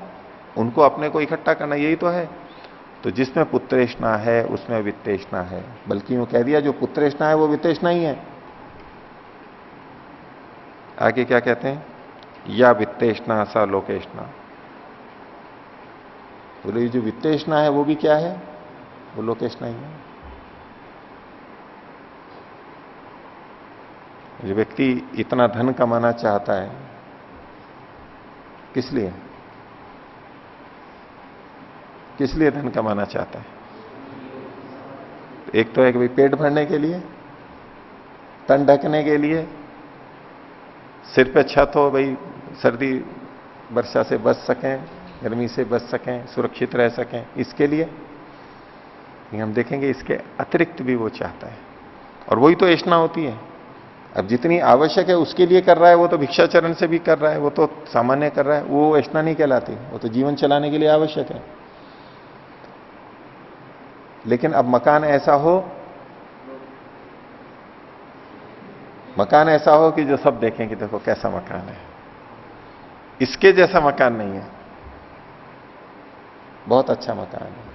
उनको अपने को इकट्ठा करना, यही तो है। तो जिसमें पुत्रेष्णा है उसमें वित्तेषणा है, बल्कि यूं कह दिया जो पुत्रेष्णा है वो वित्तेषणा ही है। आगे क्या कहते हैं? या वित्तेषणा सा लोकेष्णा। बोले जो वित्तेषणा है वो भी क्या है? वो लोकेष्णा ही है। जो व्यक्ति इतना धन कमाना चाहता है, किस लिए? किस लिए धन कमाना चाहता है? एक तो है कि भाई पेट भरने के लिए, तन ढकने के लिए, सिर पे छत हो, भाई सर्दी वर्षा से बच सकें, गर्मी से बच सकें, सुरक्षित रह सकें, इसके लिए। हम देखेंगे इसके अतिरिक्त भी वो चाहता है, और वही तो ऐष्णा होती है। अब जितनी आवश्यक है उसके लिए कर रहा है, वो तो भिक्षाचरण से भी कर रहा है, वो तो सामान्य कर रहा है, वो ऐष्णा नहीं कहलाती, वो तो जीवन चलाने के लिए आवश्यक है। लेकिन अब मकान ऐसा हो, मकान ऐसा हो कि जो सब देखें कि देखो कैसा मकान है, इसके जैसा मकान नहीं है, बहुत अच्छा मकान है,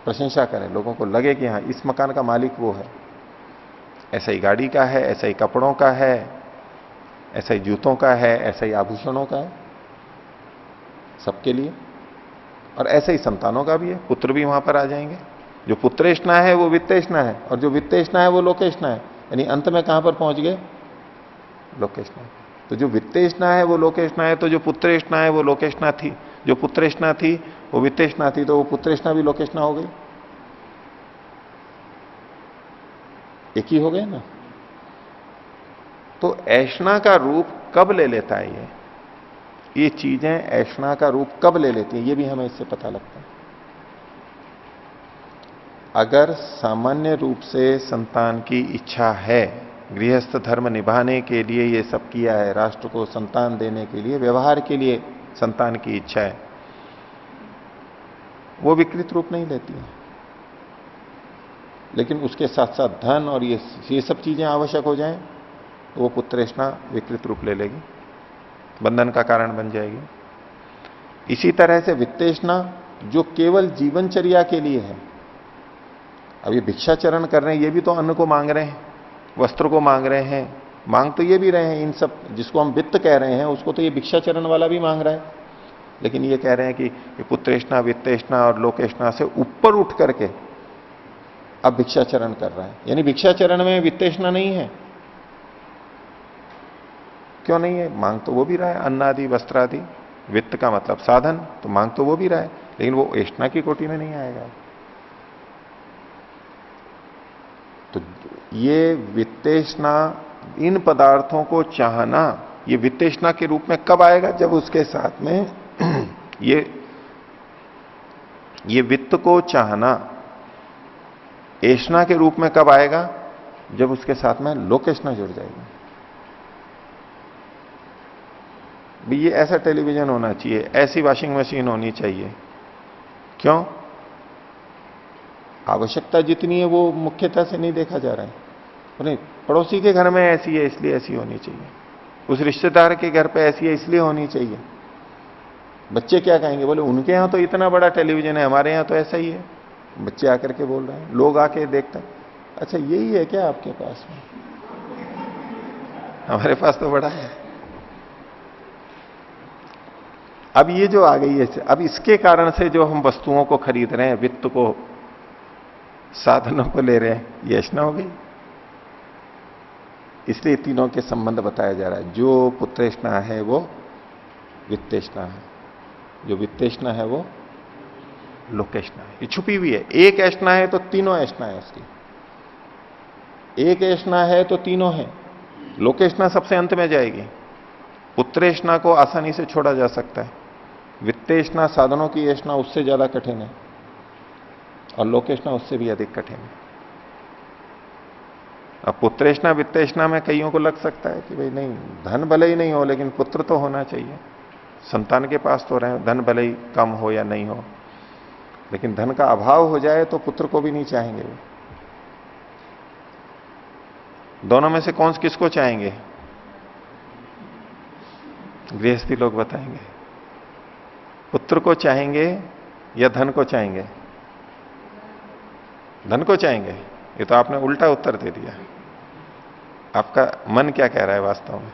प्रशंसा करें, लोगों को लगे कि हाँ इस मकान का मालिक वो है, ऐसा ही गाड़ी का है, ऐसा ही कपड़ों का है, ऐसा ही जूतों का है, ऐसा ही आभूषणों का है, सबके लिए। और ऐसे ही संतानों का भी है, पुत्र भी वहां पर आ जाएंगे। जो पुत्रेष्णा है वो वित्तेषणा है, और जो वित्तेषणा है वो लोकेष्णा है, यानी अंत में कहां पर पहुंच गए? लोकेष्णा। तो जो वित्तेषणा है वो लोकेष्णा है, तो जो पुत्रेष्णा है वो लोकेष्णा थी, जो पुत्रेष्णा थी वो वित्तेषणा थी, तो वो पुत्रेष्णा भी लोकेष्णा हो गई, एक ही हो गए ना। तो ऐष्णा का रूप कब ले लेता है ये चीजें ऐष्णा का रूप कब ले लेती हैं, ये भी हमें इससे पता लगता है। अगर सामान्य रूप से संतान की इच्छा है, गृहस्थ धर्म निभाने के लिए ये सब किया है, राष्ट्र को संतान देने के लिए, व्यवहार के लिए संतान की इच्छा है, वो विकृत रूप नहीं लेती है। लेकिन उसके साथ साथ धन और ये सब चीजें आवश्यक हो जाएं, तो वो पुत्रेष्णा विकृत रूप ले लेगी, बंधन का कारण बन जाएगी। इसी तरह से वित्तेषणा जो केवल जीवनचर्या के लिए है, अब ये भिक्षाचरण कर रहे हैं, ये भी तो अन्न को मांग रहे हैं, वस्त्र को मांग रहे हैं, मांग तो ये भी रहे हैं। इन सब जिसको हम वित्त कह रहे हैं उसको तो ये भिक्षाचरण वाला भी मांग रहा है। लेकिन ये कह रहे हैं कि ये पुत्रेष्णा वित्तेषणा और लोकेष्णा से ऊपर उठ करके अब भिक्षाचरण कर रहा है। यानी भिक्षाचरण में वित्तेषणा नहीं है। क्यों नहीं है? मांग तो वो भी रहा है, अन्न आदि वस्त्र आदि। वित्त का मतलब साधन, तो मांग तो वो भी रहा है, लेकिन वो एष्णा की कोटि में नहीं आएगा। तो ये वित्तेषणा, इन पदार्थों को चाहना, ये वित्तेषणा के रूप में कब आएगा? जब उसके साथ में ये वित्त को चाहना एष्णा के रूप में कब आएगा? जब उसके साथ में लोकेष्णा जुड़ जाएगी। भी ये ऐसा टेलीविजन होना चाहिए, ऐसी वॉशिंग मशीन होनी चाहिए। क्यों? आवश्यकता जितनी है वो मुख्यता से नहीं देखा जा रहा है। नहीं, पड़ोसी के घर में ऐसी है इसलिए ऐसी होनी चाहिए, उस रिश्तेदार के घर पे ऐसी है इसलिए होनी चाहिए। बच्चे क्या कहेंगे? बोले उनके यहां तो इतना बड़ा टेलीविजन है, हमारे यहां तो ऐसा ही है। बच्चे आकर के बोल रहे हैं, लोग आके देखते हैं, अच्छा यही है क्या आपके पास में? हमारे पास तो बड़ा है। अब ये जो आ गई है, अब इसके कारण से जो हम वस्तुओं को खरीद रहे हैं, वित्त को, साधनों को ले रहे हैं, ये एष्णा हो गई। इसलिए तीनों के संबंध बताया जा रहा है। जो पुत्रेष्णा है वो वित्तेष्णा है, जो वित्तेष्णा है वो लोकेष्णा है। ये छुपी हुई है। एक एष्णा है तो तीनों एष्णा है उसकी। एक एष्णा है तो तीनों है। लोकेष्णा सबसे अंत में जाएगी। पुत्रेष्णा को आसानी से छोड़ा जा सकता है, वित्तेष्णा साधनों की एष्णा उससे ज्यादा कठिन है, और लोकेष्णा उससे भी अधिक कठिन है। अब पुत्रेष्णा वित्तेष्णा में कईयों को लग सकता है कि भाई नहीं, धन भले ही नहीं हो लेकिन पुत्र तो होना चाहिए, संतान के पास तो रहे, धन भले ही कम हो या नहीं हो, लेकिन धन का अभाव हो जाए तो पुत्र को भी नहीं चाहेंगे वो। दोनों में से कौन किसको चाहेंगे? गृहस्थी लोग बताएंगे। पुत्र को चाहेंगे या धन को चाहेंगे? धन को चाहेंगे। ये तो आपने उल्टा उत्तर दे दिया। आपका मन क्या कह रहा है वास्तव में?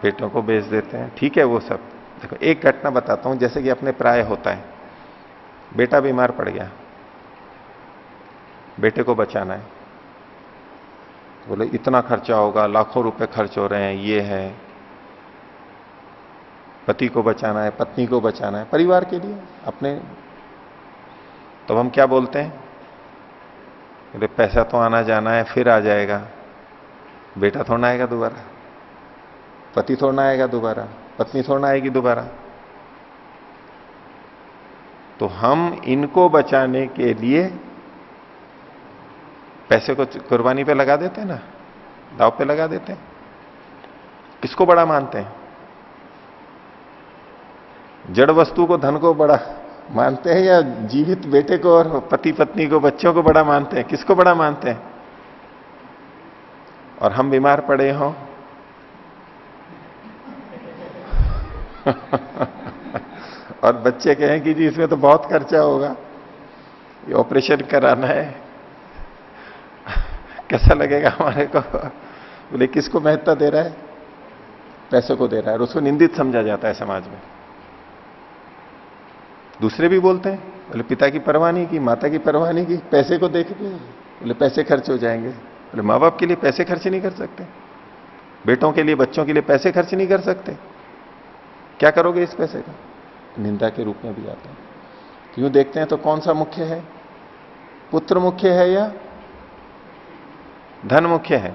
बेटों को बेच देते हैं, ठीक है वो सब। देखो एक घटना बताता हूं, जैसे कि अपने प्राय होता है, बेटा बीमार पड़ गया, बेटे को बचाना है, बोले इतना खर्चा होगा, लाखों रुपए खर्च हो रहे हैं, ये है, पति को बचाना है, पत्नी को बचाना है, परिवार के लिए अपने। तो हम क्या बोलते हैं? बोले पैसा तो आना जाना है, फिर आ जाएगा। बेटा थोड़ा आएगा दोबारा, पति थोड़ा आएगा दोबारा, पत्नी थोड़ा आएगी दोबारा। तो हम इनको बचाने के लिए पैसे को कुर्बानी पे लगा देते हैं ना, दाव पे लगा देते हैं। किसको बड़ा मानते हैं? जड़ वस्तु को, धन को बड़ा मानते हैं, या जीवित बेटे को और पति पत्नी को, बच्चों को बड़ा मानते हैं? किसको बड़ा मानते हैं? और हम बीमार पड़े हों और बच्चे कहें कि जी इसमें तो बहुत खर्चा होगा, ये ऑपरेशन कराना है, कैसा लगेगा हमारे को? बोले किसको महत्ता दे रहा है? पैसे को दे रहा है, और उसको निंदित समझा जाता है समाज में। दूसरे भी बोलते हैं, बोले पिता की परवाह नहीं की, माता की परवाह नहीं की, पैसे को देख के बोले पैसे खर्च हो जाएंगे। बोले मां बाप के लिए पैसे खर्च नहीं कर सकते? बेटों के लिए, बच्चों के लिए पैसे खर्च नहीं कर सकते? क्या करोगे इस पैसे का? निंदा के रूप में भी आता है। क्यों देखते हैं तो कौन सा मुख्य है? पुत्र मुख्य है या धन मुख्य है?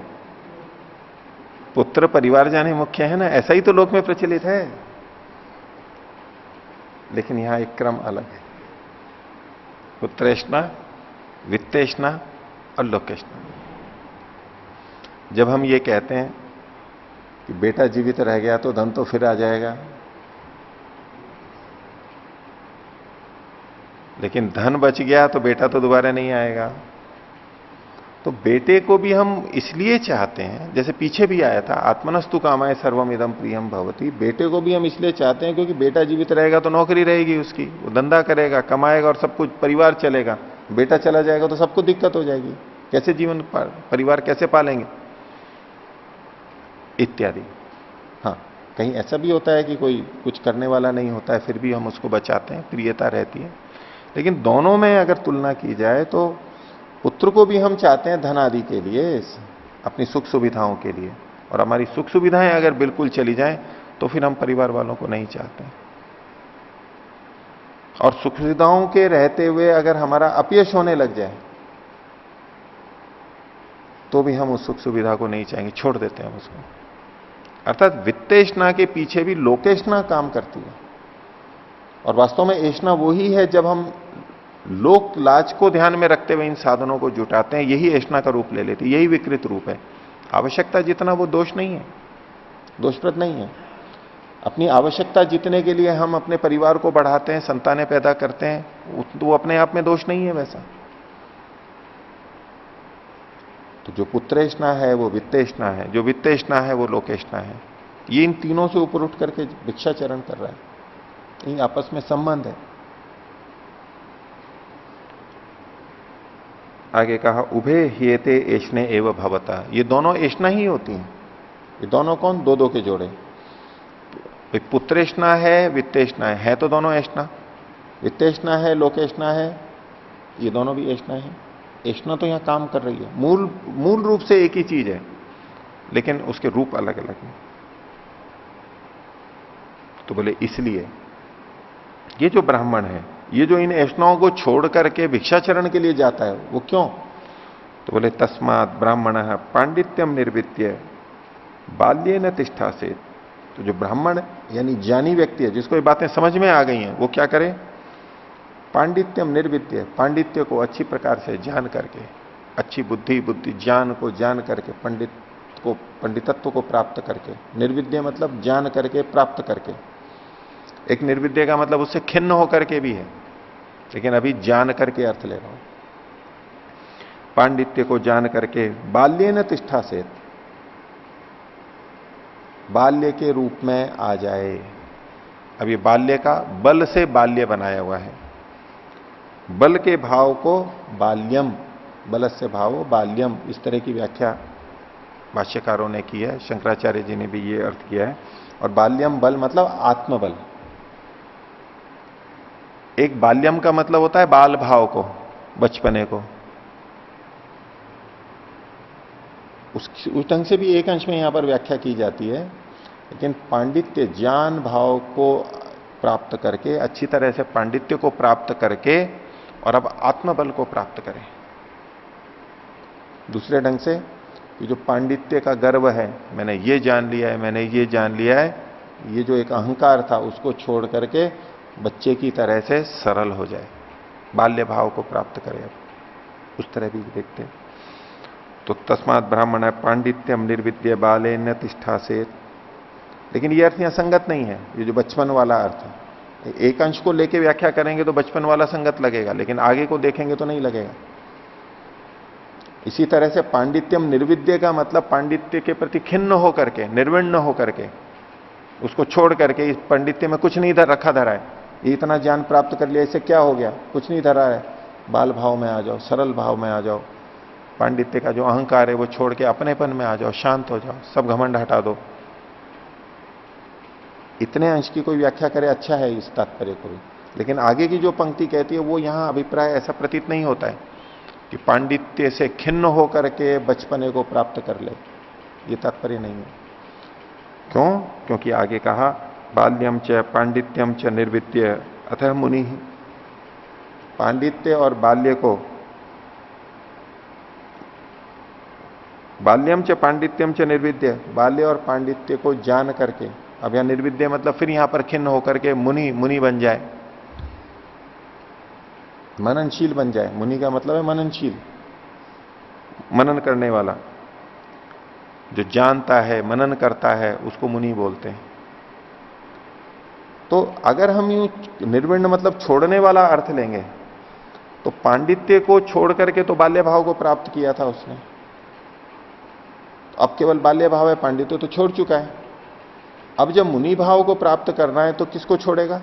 पुत्र परिवार जाने मुख्य है ना, ऐसा ही तो लोक में प्रचलित है। लेकिन यहां एक क्रम अलग है। पुत्रेष्णा, वित्तेष्णा और लोकेष्णा। जब हम ये कहते हैं कि बेटा जीवित रह गया तो धन तो फिर आ जाएगा, लेकिन धन बच गया तो बेटा तो दोबारा नहीं आएगा। तो बेटे को भी हम इसलिए चाहते हैं, जैसे पीछे भी आया था, आत्मनस्तु कामाय सर्वम इदम प्रियम भवती, बेटे को भी हम इसलिए चाहते हैं क्योंकि बेटा जीवित रहेगा तो नौकरी रहेगी उसकी, वो धंधा करेगा, कमाएगा और सब कुछ परिवार चलेगा। बेटा चला जाएगा तो सबको दिक्कत हो जाएगी, कैसे जीवन परिवार कैसे पालेंगे इत्यादि। हाँ, कहीं ऐसा भी होता है कि कोई कुछ करने वाला नहीं होता है, फिर भी हम उसको बचाते हैं, प्रियता रहती है। लेकिन दोनों में अगर तुलना की जाए तो पुत्र को भी हम चाहते हैं धन आदि के लिए, अपनी सुख सुविधाओं के लिए, और हमारी सुख सुविधाएं अगर बिल्कुल चली जाएं तो फिर हम परिवार वालों को नहीं चाहते। और सुख सुविधाओं के रहते हुए अगर हमारा अपयश होने लग जाए तो भी हम उस सुख सुविधा को नहीं चाहेंगे, छोड़ देते हैं उसको। अर्थात वित्तेषणा के पीछे भी लोकेषणा काम करती है। और वास्तव में ऐषणा वो ही है जब हम लोक लाज को ध्यान में रखते हुए इन साधनों को जुटाते हैं, यही ऐषणा का रूप ले लेती है, यही विकृत रूप है। आवश्यकता जितना वो दोष नहीं है, दोषप्रद नहीं है। अपनी आवश्यकता जितने के लिए हम अपने परिवार को बढ़ाते हैं, संतानें पैदा करते हैं, वो अपने आप में दोष नहीं है वैसा। तो जो पुत्रेषणा है वो वित्तेषणा है, जो वित्तेषणा है वो लोकेषणा है। ये इन तीनों से ऊपर उठ करके भिक्षाचरण कर रहा है, ये आपस में संबंध है। आगे कहा उभे हियते ऐष्णे एव भवता, ये दोनों ऐष्णा ही होती हैं। ये दोनों कौन? दो दो के जोड़े। पुत्रेषणा है, वित्तेषणा है तो दोनों ऐष्णा। वित्तेषणा है, लोकेषणा है, ये दोनों भी ऐष्णा है। ऐष्णा तो यहां काम कर रही है, मूल रूप से एक ही चीज है, लेकिन उसके रूप अलग अलग हैं। तो बोले इसलिए ये जो ब्राह्मण है, ये जो इन ऐष्णाओं को छोड़ करके भिक्षाचरण के लिए जाता है, वो क्यों? तो बोले तस्मात् ब्राह्मण पांडित्यम निर्वित्य बाल्ये न तिष्ठा से। तो जो ब्राह्मण यानी ज्ञानी व्यक्ति है, जिसको ये बातें समझ में आ गई हैं, वो क्या करे? पांडित्यम निर्विद्य, पांडित्य को अच्छी प्रकार से जान करके, अच्छी बुद्धि ज्ञान को जान करके, पंडितत्व को प्राप्त करके, निर्विद्य मतलब जान करके प्राप्त करके। एक निर्विद्य का मतलब उससे खिन्न होकर के भी है, लेकिन अभी जान करके अर्थ ले रहा हूं। पांडित्य को जान करके बाल्ये न तिष्ठा से, बाल्य के रूप में आ जाए। अब ये बाल्य का बल से बाल्य बनाया हुआ है, बल के भाव को बाल्यम, बलस्य भाव बाल्यम, इस तरह की व्याख्या भाष्यकारों ने की है, शंकराचार्य जी ने भी ये अर्थ किया है। और बाल्यम बल मतलब आत्मबल। एक बाल्यम का मतलब होता है बाल भाव को, बचपने को, उस ढंग से भी एक अंश में यहां पर व्याख्या की जाती है। लेकिन पांडित्य ज्ञान भाव को प्राप्त करके, अच्छी तरह से पांडित्य को प्राप्त करके, और अब आत्मबल को प्राप्त करें। दूसरे ढंग से ये जो पांडित्य का गर्व है, मैंने ये जान लिया है, मैंने ये जान लिया है, ये जो एक अहंकार था उसको छोड़ करके बच्चे की तरह से सरल हो जाए, बाल्य भाव को प्राप्त करे। अब उस तरह भी देखते हैं। तो तस्मात् ब्राह्मण पांडित्यम निर्विद्य बाले न तिष्ठा से। लेकिन ये अर्थ यहां संगत नहीं है, ये जो बचपन वाला अर्थ है, एक अंश को लेके व्याख्या करेंगे तो बचपन वाला संगत लगेगा, लेकिन आगे को देखेंगे तो नहीं लगेगा। इसी तरह से पांडित्यम निर्विद्य का मतलब पांडित्य के प्रति खिन्न होकर के, निर्विण्ण होकर के, उसको छोड़ करके, इस पांडित्य में कुछ नहीं रखा धरा है, ये इतना ज्ञान प्राप्त कर लिया, इससे क्या हो गया, कुछ नहीं धरा है, बाल भाव में आ जाओ, सरल भाव में आ जाओ, पांडित्य का जो अहंकार है वो छोड़ के अपनेपन में आ जाओ, शांत हो जाओ, सब घमंड हटा दो। इतने अंश की कोई व्याख्या करे अच्छा है इस तात्पर्य को भी। लेकिन आगे की जो पंक्ति कहती है वो यहां अभिप्राय ऐसा प्रतीत नहीं होता है कि पांडित्य से खिन्न होकर के बचपने को प्राप्त कर ले, ये तात्पर्य नहीं है। क्यों? क्योंकि आगे कहा बाल्यम च पांडित्यम च निर्विद्य अतः मुनि। पांडित्य और बाल्य को, बाल्यम च पांडित्यम च निर्विद्य, बाल्य और पांडित्य को जान करके, अब यहां निर्विद्य मतलब फिर यहां पर खिन्न होकर के मुनि बन जाए, मननशील बन जाए। मुनि का मतलब है मननशील, मनन करने वाला, जो जानता है, मनन करता है, उसको मुनि बोलते हैं। तो अगर हम यूं निर्विण्ण मतलब छोड़ने वाला अर्थ लेंगे तो पांडित्य को छोड़ करके तो बाल्य भाव को प्राप्त किया था उसने, तो अब केवल बाल्य भाव है, पांडित्य तो छोड़ चुका है। अब जब मुनि भाव को प्राप्त करना है तो किसको छोड़ेगा?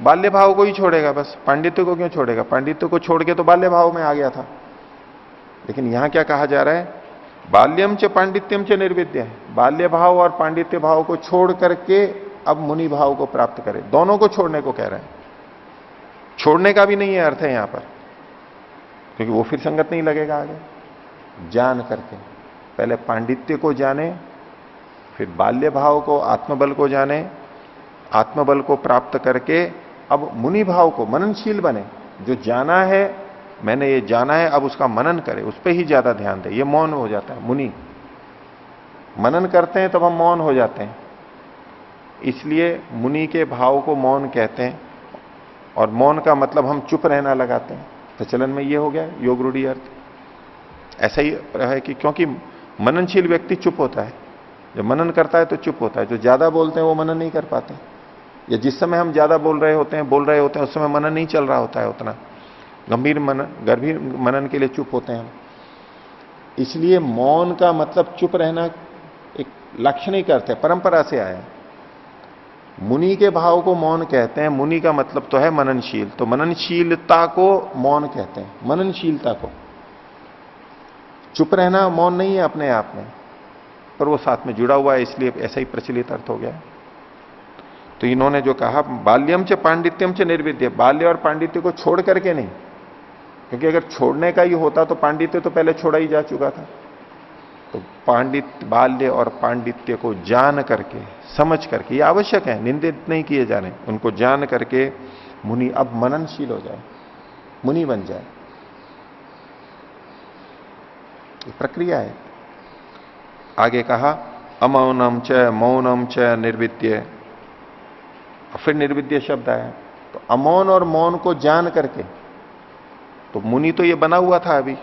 बाल्य भाव को ही छोड़ेगा बस। पांडित्य को क्यों छोड़ेगा? पांडित्य को छोड़ के तो बाल्य भाव में आ गया था। लेकिन यहां क्या कहा जा रहा है? बाल्यम च पांडित्यम च निर्विद्य है। बाल्य भाव और पांडित्य भाव को छोड़ करके अब मुनि भाव को प्राप्त करे, दोनों को छोड़ने को कह रहे हैं। छोड़ने का भी नहीं है अर्थ है यहां पर, क्योंकि वो फिर संगत नहीं लगेगा आगे। जान करके पहले पांडित्य को जाने, फिर बाल्य भाव को, आत्मबल को जाने, आत्मबल को प्राप्त करके अब मुनि भाव को मननशील बने। जो जाना है, मैंने ये जाना है, अब उसका मनन करे, उस पर ही ज्यादा ध्यान दे। ये मौन हो जाता है। मुनि मनन करते हैं तब हम मौन हो जाते हैं, इसलिए मुनि के भाव को मौन कहते हैं। और मौन का मतलब हम चुप रहना लगाते हैं, प्रचलन में ये हो गया योग रूढ़ि अर्थ। ऐसा ही है कि क्योंकि मननशील व्यक्ति चुप होता है, जब मनन करता है तो चुप होता है। जो ज्यादा बोलते हैं वो मनन नहीं कर पाते, या जिस समय हम ज्यादा बोल रहे होते हैं उस समय मनन नहीं चल रहा होता है उतना। गंभीर मनन के लिए चुप होते हैं हम। इसलिए मौन का मतलब चुप रहना एक लाक्षणिक अर्थ है, परंपरा से आया। मुनि के भाव को मौन कहते हैं। मुनि का मतलब तो है मननशील, तो मननशीलता को मौन कहते हैं। मननशीलता को, चुप रहना मौन नहीं है अपने आप में, पर वो साथ में जुड़ा हुआ है, इसलिए ऐसा ही प्रचलित अर्थ हो गया। तो इन्होंने जो कहा बाल्यम च पांडित्यम च निर्विद्य, बाल्य और पांडित्य को छोड़ करके नहीं, क्योंकि अगर छोड़ने का ही होता तो पांडित्य तो पहले छोड़ा ही जा चुका था। तो पांडित्य, बाल्य और पांडित्य को जान करके, समझ करके, ये आवश्यक है, निंदित नहीं किए जाने, उनको जान करके मुनि अब मननशील हो जाए, मुनि बन जाए। ये प्रक्रिया है। आगे कहा अमौनम च मौनम च निर्विद्य, फिर निर्विद्य शब्द आया। तो अमौन और मौन को जान करके, तो मुनि तो ये बना हुआ था अभी,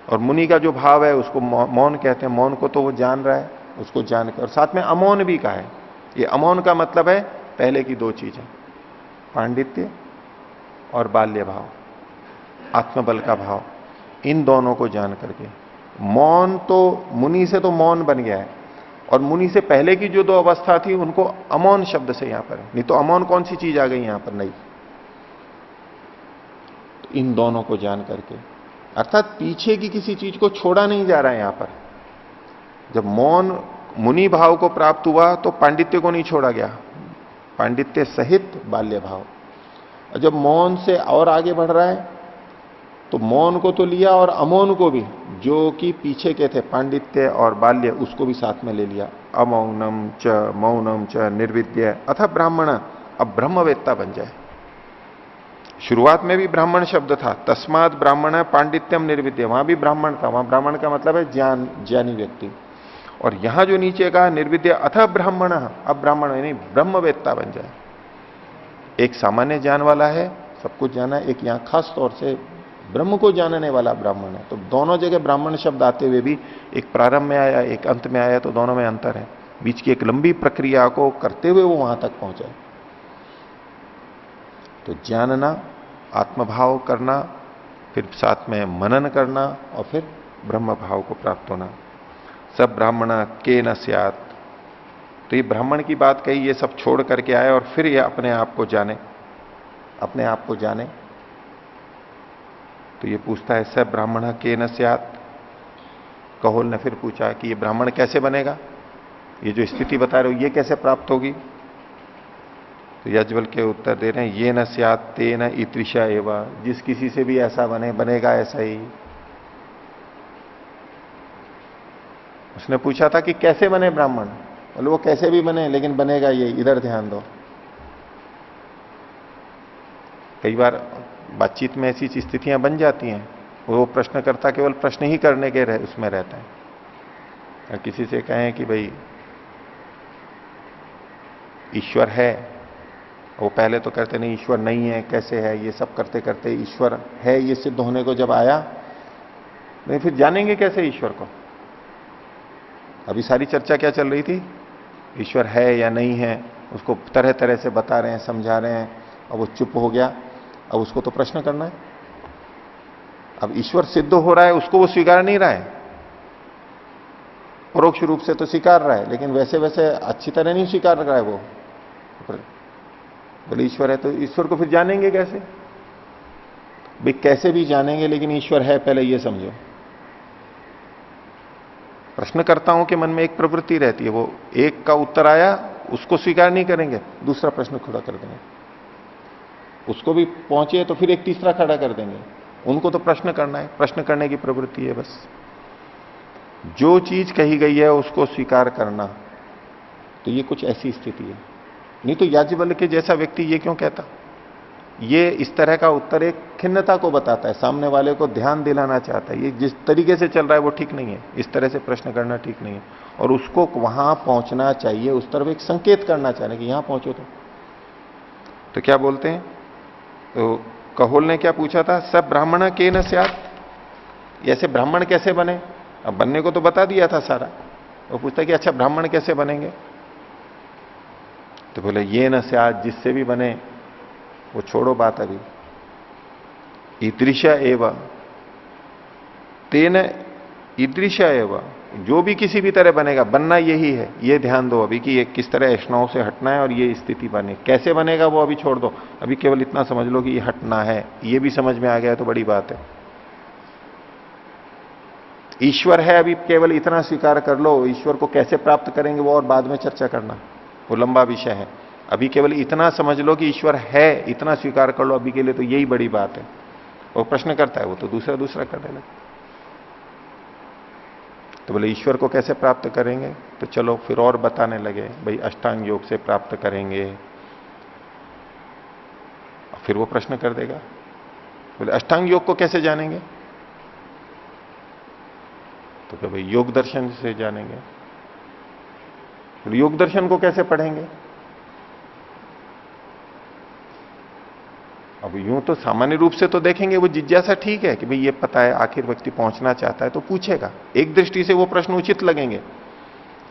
और मुनि का जो भाव है उसको मौन कहते हैं। मौन को तो वो जान रहा है, उसको जान कर, और साथ में अमौन भी कहा है। ये अमौन का मतलब है पहले की दो चीजें, पांडित्य और बाल्य भाव, आत्मबल का भाव, इन दोनों को जान करके। मौन तो मुनि से तो मौन बन गया है, और मुनि से पहले की जो दो अवस्था थी उनको अमौन शब्द से यहां पर है। नहीं तो अमौन कौन सी चीज आ गई यहां पर? नहीं। तो इन दोनों को जान करके, अर्थात पीछे की किसी चीज को छोड़ा नहीं जा रहा है यहां पर। जब मौन मुनि भाव को प्राप्त हुआ तो पांडित्य को नहीं छोड़ा गया, पांडित्य सहित बाल्य भाव। और जब मौन से और आगे बढ़ रहा है तो मौन को तो लिया और अमौन को भी, जो कि पीछे के थे पांडित्य और बाल्य, उसको भी साथ में ले लिया। अमौनम च मौनम च निर्विद्य अथ ब्राह्मण, अब ब्रह्मवेत्ता बन जाए। शुरुआत में भी ब्राह्मण शब्द था, तस्माद ब्राह्मण पांडित्यम निर्विद्य, वहां भी ब्राह्मण था। वहां ब्राह्मण का मतलब है ज्ञान, ज्ञानी व्यक्ति। और यहां जो नीचे कहा निर्विद्य अथ ब्राह्मण, अब ब्राह्मण यानी ब्रह्मवेत्ता बन जाए। एक सामान्य ज्ञान वाला है, सब कुछ जाना है, एक यहां खास तौर से ब्रह्म को जानने वाला ब्राह्मण है। तो दोनों जगह ब्राह्मण शब्द आते हुए भी एक प्रारंभ में आया, एक अंत में आया, तो दोनों में अंतर है। बीच की एक लंबी प्रक्रिया को करते हुए वो वहां तक पहुंचा। तो जानना, आत्मभाव करना, फिर साथ में मनन करना, और फिर ब्रह्म भाव को प्राप्त होना। सब ब्राह्मण के न स्यात्, तो ये ब्राह्मण की बात कही, ये सब छोड़ करके आए और फिर ये अपने आप को जाने, अपने आप को जाने। तो ये पूछता है सब ब्राह्मण के न स्यात्। कहोल ने फिर पूछा कि ये ब्राह्मण कैसे बनेगा, ये जो स्थिति बता रहे हो ये कैसे प्राप्त होगी? तो यज्वल के उत्तर दे रहे हैं ये न स्यात् तेन ईदृशा एव, जिस किसी से भी ऐसा बनेगा ऐसा ही। उसने पूछा था कि कैसे बने ब्राह्मण, बोले वो कैसे भी बने लेकिन बनेगा ये, इधर ध्यान दो। कई बार बातचीत में ऐसी स्थितियां बन जाती हैं, वो प्रश्नकर्ता केवल प्रश्न ही करने के उसमें रहता है। किसी से कहें कि भाई ईश्वर है, वो पहले तो कहते नहीं ईश्वर नहीं है, कैसे है, ये सब करते करते ईश्वर है ये सिद्ध होने को जब आया, नहीं फिर जानेंगे कैसे ईश्वर को? अभी सारी चर्चा क्या चल रही थी? ईश्वर है या नहीं है, उसको तरह तरह से बता रहे हैं, समझा रहे हैं, और वो चुप हो गया। अब उसको तो प्रश्न करना है। अब ईश्वर सिद्ध हो रहा है, उसको वो स्वीकार नहीं रहा है, परोक्ष रूप से तो स्वीकार रहा है, लेकिन वैसे वैसे अच्छी तरह नहीं स्वीकार रहा है वो। बोले ईश्वर है, तो ईश्वर को फिर जानेंगे कैसे? भाई कैसे भी जानेंगे, लेकिन ईश्वर है पहले ये समझो। प्रश्नकर्ताओं के मन में एक प्रवृत्ति रहती है, वो एक का उत्तर आया उसको स्वीकार नहीं करेंगे, दूसरा प्रश्न खड़ा कर देंगे, उसको भी पहुंचे तो फिर एक तीसरा खड़ा कर देंगे। उनको तो प्रश्न करना है, प्रश्न करने की प्रवृत्ति है बस। जो चीज कही गई है उसको स्वीकार करना, तो ये कुछ ऐसी स्थिति है। नहीं तो याज्ञवल्क्य के जैसा व्यक्ति ये क्यों कहता? ये इस तरह का उत्तर एक खिन्नता को बताता है, सामने वाले को ध्यान दिलाना चाहता है, ये जिस तरीके से चल रहा है वो ठीक नहीं है, इस तरह से प्रश्न करना ठीक नहीं है, और उसको वहां पहुंचना चाहिए, उस तरफ एक संकेत करना चाहिए कि यहां पहुंचो। तो क्या बोलते हैं? तो कहोल ने क्या पूछा था? सब ब्राह्मण के न स्यात्, ऐसे ब्राह्मण कैसे बने? अब बनने को तो बता दिया था सारा, वो पूछता है कि अच्छा ब्राह्मण कैसे बनेंगे? तो बोले ये न स्यात्, जिससे भी बने, वो छोड़ो बात अभी। ईदृश एव तेन, ईदृश एव, जो भी किसी भी तरह बनेगा, बनना यही है, ये ध्यान दो अभी कि ये किस तरह ऐष्णाओं से हटना है और ये स्थिति बने। कैसे बनेगा वो अभी छोड़ दो, अभी केवल इतना समझ लो कि ये हटना है, ये भी समझ में आ गया तो बड़ी बात है। ईश्वर है, अभी केवल इतना स्वीकार कर लो, ईश्वर को कैसे प्राप्त करेंगे वो और बाद में चर्चा करना, वो लंबा विषय है। अभी केवल इतना समझ लो कि ईश्वर है, इतना स्वीकार कर लो अभी के लिए, तो यही बड़ी बात है। वो प्रश्न करता है, वो तो दूसरा दूसरा कर देना। तो बोले ईश्वर को कैसे प्राप्त करेंगे? तो चलो फिर और बताने लगे, भाई अष्टांग योग से प्राप्त करेंगे। फिर वो प्रश्न कर देगा, बोले अष्टांग योग को कैसे जानेंगे? तो भाई योग दर्शन से जानेंगे। बोले योग दर्शन को कैसे पढ़ेंगे? अब यूं तो सामान्य रूप से तो देखेंगे, वो जिज्ञासा ठीक है कि भाई ये पता है, आखिर व्यक्ति पहुंचना चाहता है तो पूछेगा, एक दृष्टि से वो प्रश्न उचित लगेंगे,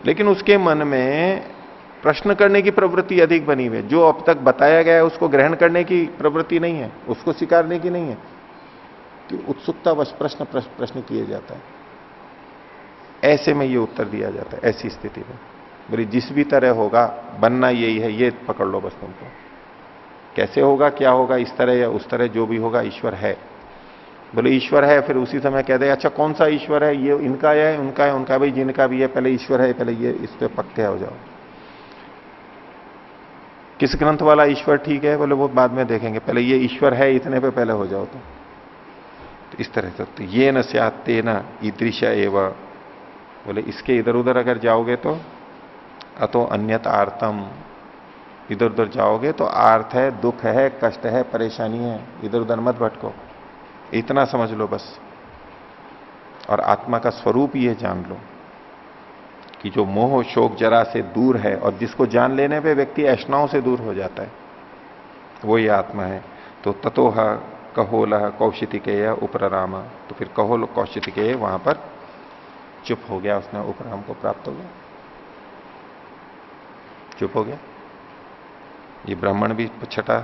लेकिन उसके मन में प्रश्न करने की प्रवृत्ति अधिक बनी हुई है। जो अब तक बताया गया है उसको ग्रहण करने की प्रवृत्ति नहीं है, उसको स्वीकारने की नहीं है, कि उत्सुकतावश प्रश्न किए जाता है। ऐसे में ये उत्तर दिया जाता है, ऐसी स्थिति में। बोली जिस भी तरह होगा, बनना यही है, ये पकड़ लो बस तुमको। कैसे होगा, क्या होगा, इस तरह या उस तरह, जो भी होगा ईश्वर है। बोले ईश्वर है, फिर उसी समय कह दे अच्छा कौन सा ईश्वर है, ये इनका है, उनका है, उनका, भाई जिनका भी है पहले ईश्वर है, पहले ये इस पे पक्के हो जाओ। किस ग्रंथ वाला ईश्वर ठीक है? बोले वो बाद में देखेंगे, पहले ये ईश्वर है इतने पे पहले हो जाओ। तो इस तरह से तो ये न स्यात् तेन ईदृश एव, बोले इसके इधर उधर अगर जाओगे तो अतो अन्यत आर्तम, इधर उधर जाओगे तो आर्थ है, दुख है, कष्ट है, परेशानी है, इधर उधर मत भटको, इतना समझ लो बस। और आत्मा का स्वरूप ये जान लो कि जो मोह शोक जरा से दूर है, और जिसको जान लेने पे व्यक्ति ऐष्णाओं से दूर हो जाता है, वो ये आत्मा है। तो ततोह कहोल कौशितिकेय उपराम, तो फिर कहोल कौशितिकेय वहां पर चुप हो गया, उसने उपराम को प्राप्त हो गया, चुप हो गया। ये ब्राह्मण भी छठा,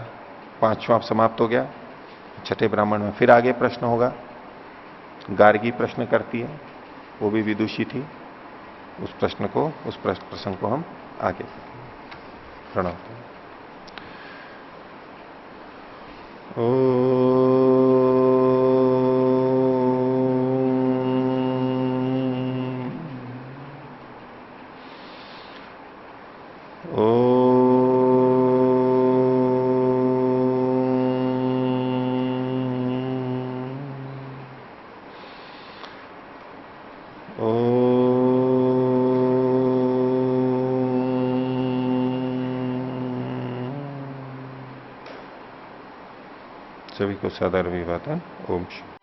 पांचवां समाप्त हो गया। छठे ब्राह्मण में फिर आगे प्रश्न होगा। गार्गी प्रश्न करती है, वो भी विदुषी थी, उस प्रश्न को, उस प्रसंग को हम आगे प्रणव। सभी को सादर अभिवादन। ओम शांति।